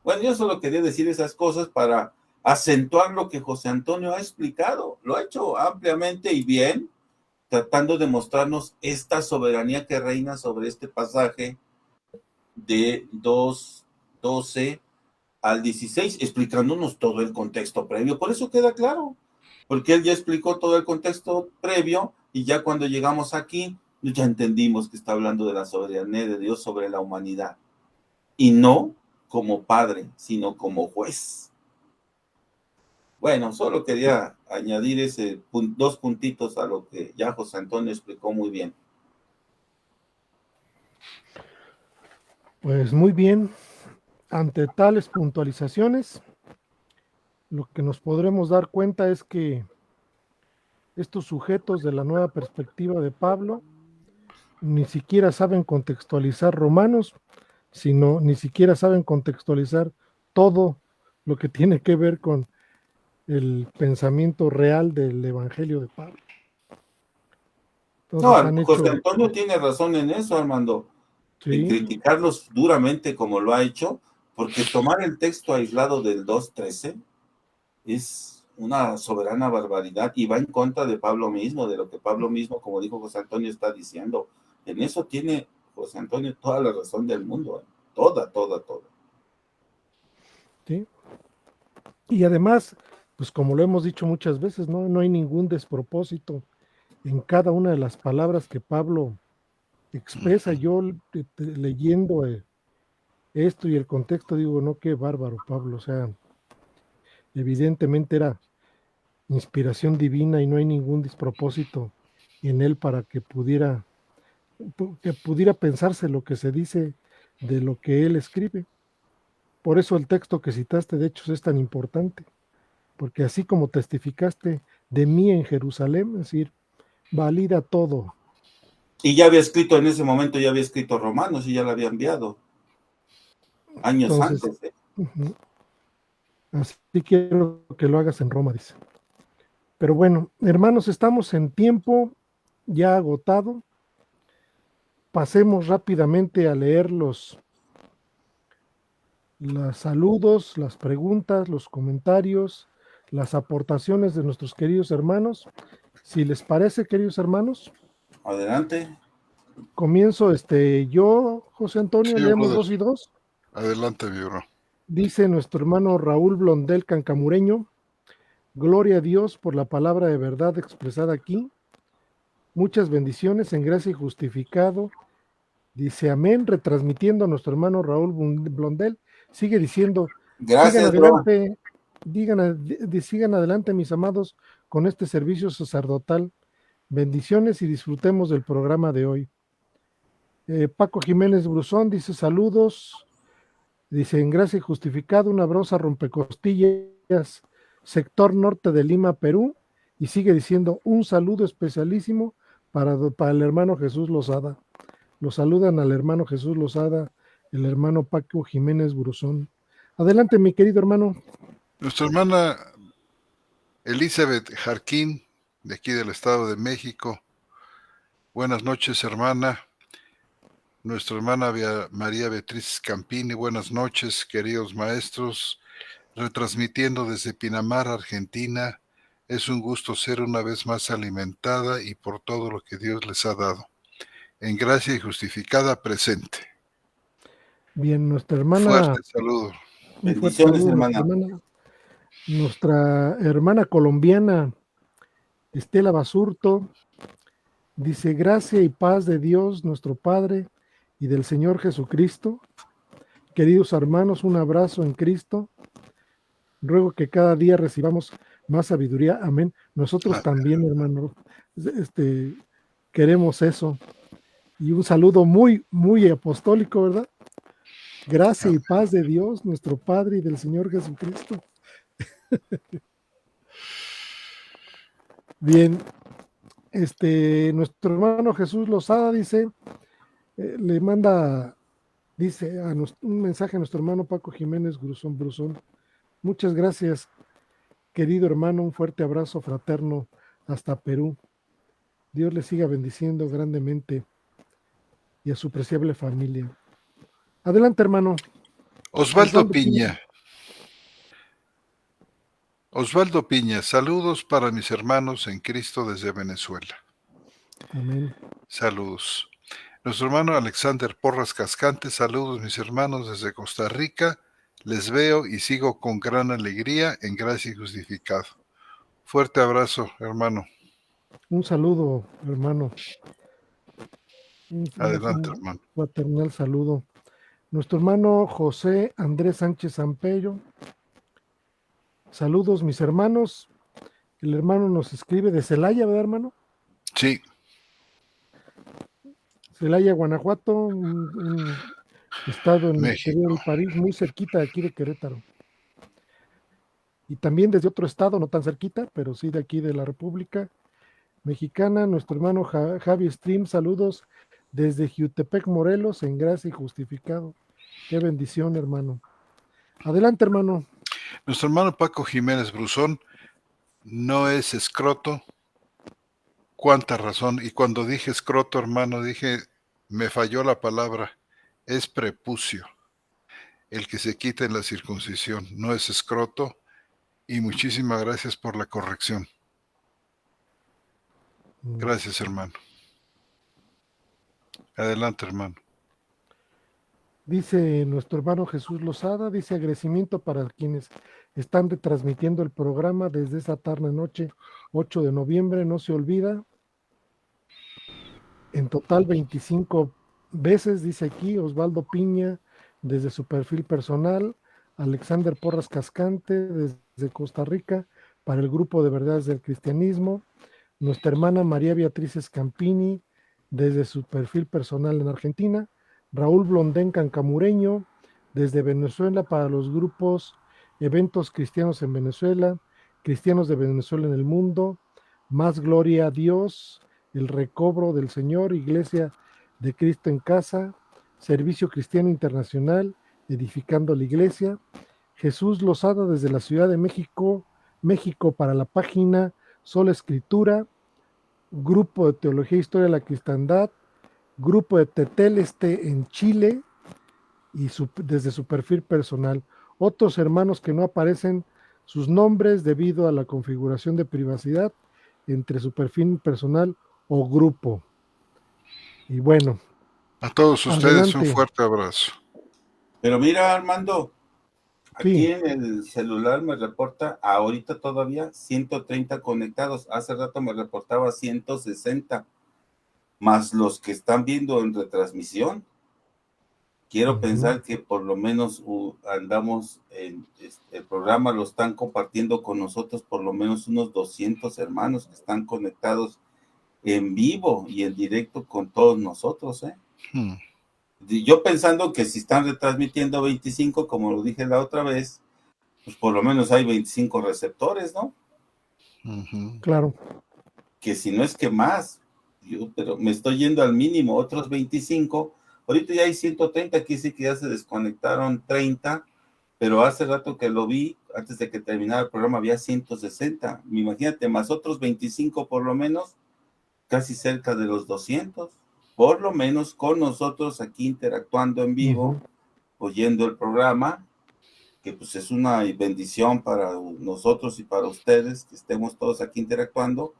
Bueno, yo solo quería decir esas cosas para acentuar lo que José Antonio ha explicado. Lo ha hecho ampliamente y bien, tratando de mostrarnos esta soberanía que reina sobre este pasaje de 2:12 al 16, explicándonos todo el contexto previo. Por eso queda claro, porque él ya explicó todo el contexto previo y ya cuando llegamos aquí, ya entendimos que está hablando de la soberanía de Dios sobre la humanidad. Y no como padre, sino como juez. Bueno, solo quería añadir dos puntitos a lo que ya José Antonio explicó muy bien. Pues muy bien. Ante tales puntualizaciones, lo que nos podremos dar cuenta es que estos sujetos de la nueva perspectiva de Pablo ni siquiera saben contextualizar Romanos, sino ni siquiera saben contextualizar todo lo que tiene que ver con el pensamiento real del Evangelio de Pablo. Entonces No, José Antonio tiene razón en eso, Armando, en criticarlos duramente como lo ha hecho, porque tomar el texto aislado del 2:13 es una soberana barbaridad y va en contra de Pablo mismo, de lo que Pablo mismo, como dijo José Antonio, está diciendo. En eso tiene José Antonio toda la razón del mundo, toda. Sí. Y además, pues como lo hemos dicho muchas veces, no hay ningún despropósito en cada una de las palabras que Pablo expresa. Yo leyendo esto y el contexto digo, no, qué bárbaro Pablo, o sea, evidentemente era inspiración divina y no hay ningún despropósito en él para que pudiera pensarse lo que se dice de lo que él escribe. Por eso el texto que citaste de Hechos es tan importante, porque así como testificaste de mí en Jerusalén, es decir, valida todo. Y ya había escrito en ese momento, ya había escrito Romanos y ya lo había enviado años antes. Así quiero que lo hagas en Roma, dice. Pero bueno, hermanos, estamos en tiempo ya agotado. Pasemos rápidamente a leer los saludos, las preguntas, los comentarios, las aportaciones de nuestros queridos hermanos. Si les parece, queridos hermanos. Adelante. Comienzo yo, José Antonio, Sí, leemos brother. 2 y 2. Adelante, mi bro. Dice nuestro hermano Raúl Blondel Cancamureño: gloria a Dios por la palabra de verdad expresada aquí. Muchas bendiciones en gracia y justificado. Dice amén, retransmitiendo a nuestro hermano Raúl Blondel. Sigue diciendo, gracias, sigan adelante, mis amados, con este servicio sacerdotal. Bendiciones y disfrutemos del programa de hoy. Paco Jiménez Bruzón dice saludos. Dice en gracia y justificado, una brosa rompecostillas, sector norte de Lima, Perú. Y sigue diciendo un saludo especialísimo para el hermano Jesús Lozada. Lo saludan al hermano Jesús Lozada, el hermano Paco Jiménez Bruzón. Adelante, mi querido hermano. Nuestra hermana Elizabeth Jarquín, de aquí del Estado de México. Buenas noches, hermana. Nuestra hermana María Beatriz Campini, buenas noches, queridos maestros. Retransmitiendo desde Pinamar, Argentina. Es un gusto ser una vez más alimentada y por todo lo que Dios les ha dado. En gracia y justificada presente. Bien, nuestra hermana. Fuerte saludo. Un fuerte saludo, nuestra hermana colombiana Estela Basurto. Dice, gracia y paz de Dios, nuestro Padre, y del Señor Jesucristo. Queridos hermanos, un abrazo en Cristo. Ruego que cada día recibamos más sabiduría. Amén. Nosotros también, hermano, queremos eso. Y un saludo muy, muy apostólico, ¿verdad? Gracia y paz de Dios, nuestro Padre, y del Señor Jesucristo. Bien, nuestro hermano Jesús Lozada dice, le manda Dice un mensaje a nuestro hermano Paco Jiménez Brusón. Muchas gracias, querido hermano, un fuerte abrazo fraterno hasta Perú. Dios le siga bendiciendo grandemente y a su preciable familia. Adelante, hermano. Osvaldo Piña. Osvaldo Piña, saludos para mis hermanos en Cristo desde Venezuela. Amén. Saludos. Nuestro hermano Alexander Porras Cascante, saludos mis hermanos desde Costa Rica. Les veo y sigo con gran alegría en gracia y justificado. Fuerte abrazo, hermano. Un saludo, hermano. Adelante, hermano. Fraternal saludo. Nuestro hermano José Andrés Sánchez Ampeyo. Saludos, mis hermanos. El hermano nos escribe de Celaya, ¿verdad, hermano? Sí. Celaya, Guanajuato, un estado en el México. interior del país, muy cerquita de aquí de Querétaro. Y también desde otro estado, no tan cerquita, pero sí de aquí de la República Mexicana. Nuestro hermano Javi Stream, saludos desde Jiutepec, Morelos, en gracia y justificado. Qué bendición, hermano. Adelante, hermano. Nuestro hermano Paco Jiménez Brusón no es escroto. Cuánta razón. Y cuando dije escroto, hermano, dije, me falló la palabra. Es prepucio. El que se quita en la circuncisión. No es escroto. Y muchísimas gracias por la corrección. Gracias, hermano. Adelante, hermano. Dice nuestro hermano Jesús Lozada, dice agradecimiento para quienes están retransmitiendo el programa desde esa tarde noche, 8 de noviembre, no se olvida. En total 25 veces, dice aquí Osvaldo Piña, desde su perfil personal, Alexander Porras Cascante, desde Costa Rica, para el grupo de verdades del cristianismo, nuestra hermana María Beatriz Scampini, desde su perfil personal en Argentina, Raúl Blondén Cancamureño, desde Venezuela para los grupos Eventos Cristianos en Venezuela, Cristianos de Venezuela en el Mundo, Más Gloria a Dios, El Recobro del Señor, Iglesia de Cristo en Casa, Servicio Cristiano Internacional, Edificando la Iglesia, Jesús Lozada desde la Ciudad de México, México para la página Sola Escritura, Grupo de Teología e Historia de la Cristiandad, Grupo de Teteleste en Chile y desde su perfil personal. Otros hermanos que no aparecen sus nombres debido a la configuración de privacidad entre su perfil personal o grupo. Y bueno. A todos ustedes un fuerte abrazo. Pero mira, Armando, aquí sí. en el celular me reporta ahorita todavía 130 conectados. Hace rato me reportaba 160, más los que están viendo en retransmisión. Quiero pensar que por lo menos andamos en el programa, lo están compartiendo con nosotros por lo menos unos 200 hermanos que están conectados en vivo y en directo con todos nosotros, ¿eh? Yo pensando que si están retransmitiendo 25, como lo dije la otra vez, pues por lo menos hay 25 receptores, ¿no? Claro. Que si no es que más, pero me estoy yendo al mínimo, otros 25. Ahorita ya hay 130, aquí sí que ya se desconectaron 30, pero hace rato que lo vi, antes de que terminara el programa, había 160. Imagínate, más otros 25 por lo menos, casi cerca de los 200, por lo menos con nosotros aquí interactuando en vivo, oyendo el programa, que pues es una bendición para nosotros y para ustedes, que estemos todos aquí interactuando.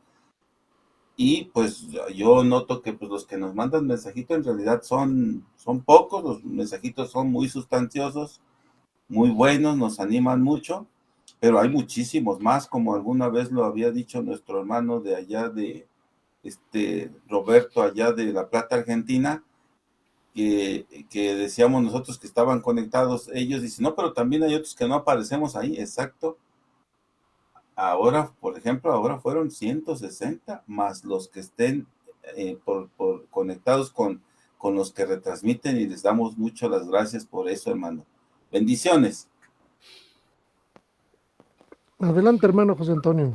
Y pues yo noto que pues los que nos mandan mensajitos en realidad son pocos, los mensajitos son muy sustanciosos, muy buenos, nos animan mucho, pero hay muchísimos más, como alguna vez lo había dicho nuestro hermano de allá de Roberto, allá de La Plata, Argentina, que decíamos nosotros que estaban conectados, ellos dicen, no, pero también hay otros que no aparecemos ahí, exacto. Ahora, por ejemplo, ahora fueron 160 más los que estén por conectados con los que retransmiten, y les damos mucho las gracias por eso, hermano. Bendiciones. Adelante, hermano José Antonio.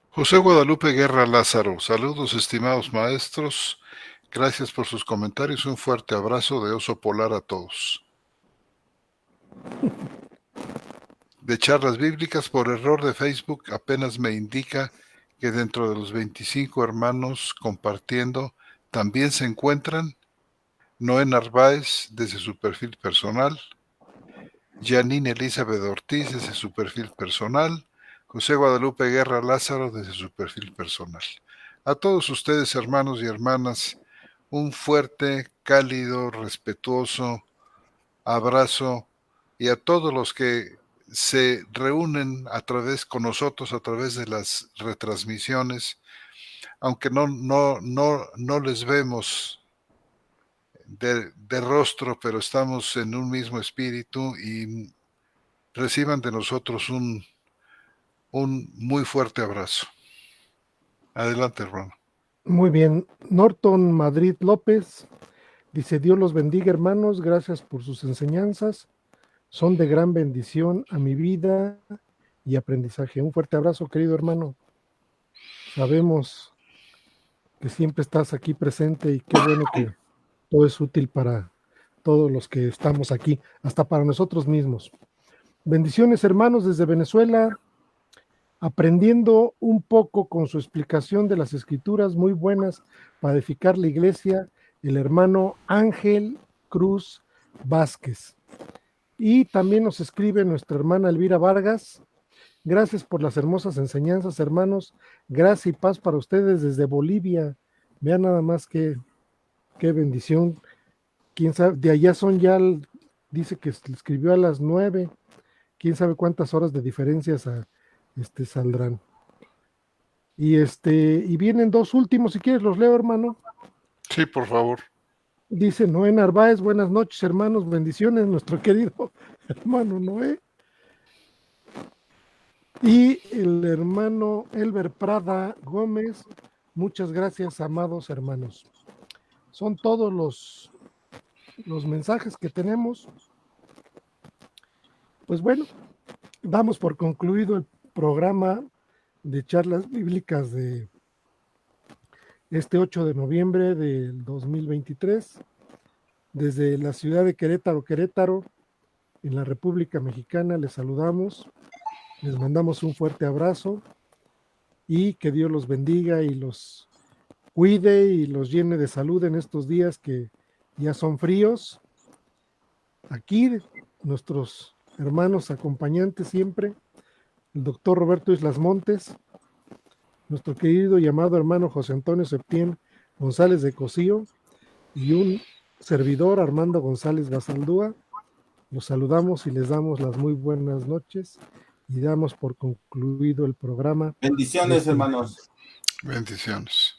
José Guadalupe Guerra Lázaro, saludos estimados maestros. Gracias por sus comentarios. Un fuerte abrazo de oso polar a todos. De charlas bíblicas, por error de Facebook, apenas me indica que dentro de los 25 hermanos compartiendo también se encuentran Noé Narváez desde su perfil personal, Janine Elizabeth Ortiz desde su perfil personal, José Guadalupe Guerra Lázaro desde su perfil personal. A todos ustedes, hermanos y hermanas, un fuerte, cálido, respetuoso abrazo, y a todos los que se reúnen con nosotros a través de las retransmisiones, aunque no les vemos de rostro, pero estamos en un mismo espíritu, y reciban de nosotros un muy fuerte abrazo. Adelante, hermano. Muy bien. Norton Madrid López dice: Dios los bendiga, hermanos, gracias por sus enseñanzas, son de gran bendición a mi vida y aprendizaje. Un fuerte abrazo, querido hermano. Sabemos que siempre estás aquí presente y qué bueno que todo es útil para todos los que estamos aquí, hasta para nosotros mismos. Bendiciones, hermanos, desde Venezuela, aprendiendo un poco con su explicación de las escrituras muy buenas para edificar la iglesia, el hermano Ángel Cruz Vázquez. Y también nos escribe nuestra hermana Elvira Vargas: gracias por las hermosas enseñanzas, hermanos, gracia y paz para ustedes desde Bolivia. Vean nada más qué bendición. Quién sabe, de allá son ya, dice que escribió a las 9, quién sabe cuántas horas de diferencias saldrán. Y vienen dos últimos, si quieres los leo, hermano. Sí, por favor. Dice Noé Narváez: buenas noches, hermanos, bendiciones, nuestro querido hermano Noé. Y el hermano Elber Prada Gómez: muchas gracias, amados hermanos. Son todos los mensajes que tenemos. Pues bueno, damos por concluido el programa de charlas bíblicas de este 8 de noviembre del 2023, desde la ciudad de Querétaro, en la República Mexicana. Les saludamos, les mandamos un fuerte abrazo, y que Dios los bendiga y los cuide y los llene de salud en estos días que ya son fríos. Aquí nuestros hermanos acompañantes siempre, el doctor Roberto Islas Montes, nuestro querido y amado hermano José Antonio Septién González de Cosío, y un servidor, Armando González Basaldúa. Los saludamos y les damos las muy buenas noches, y damos por concluido el programa. Bendiciones, hermanos. Bendiciones.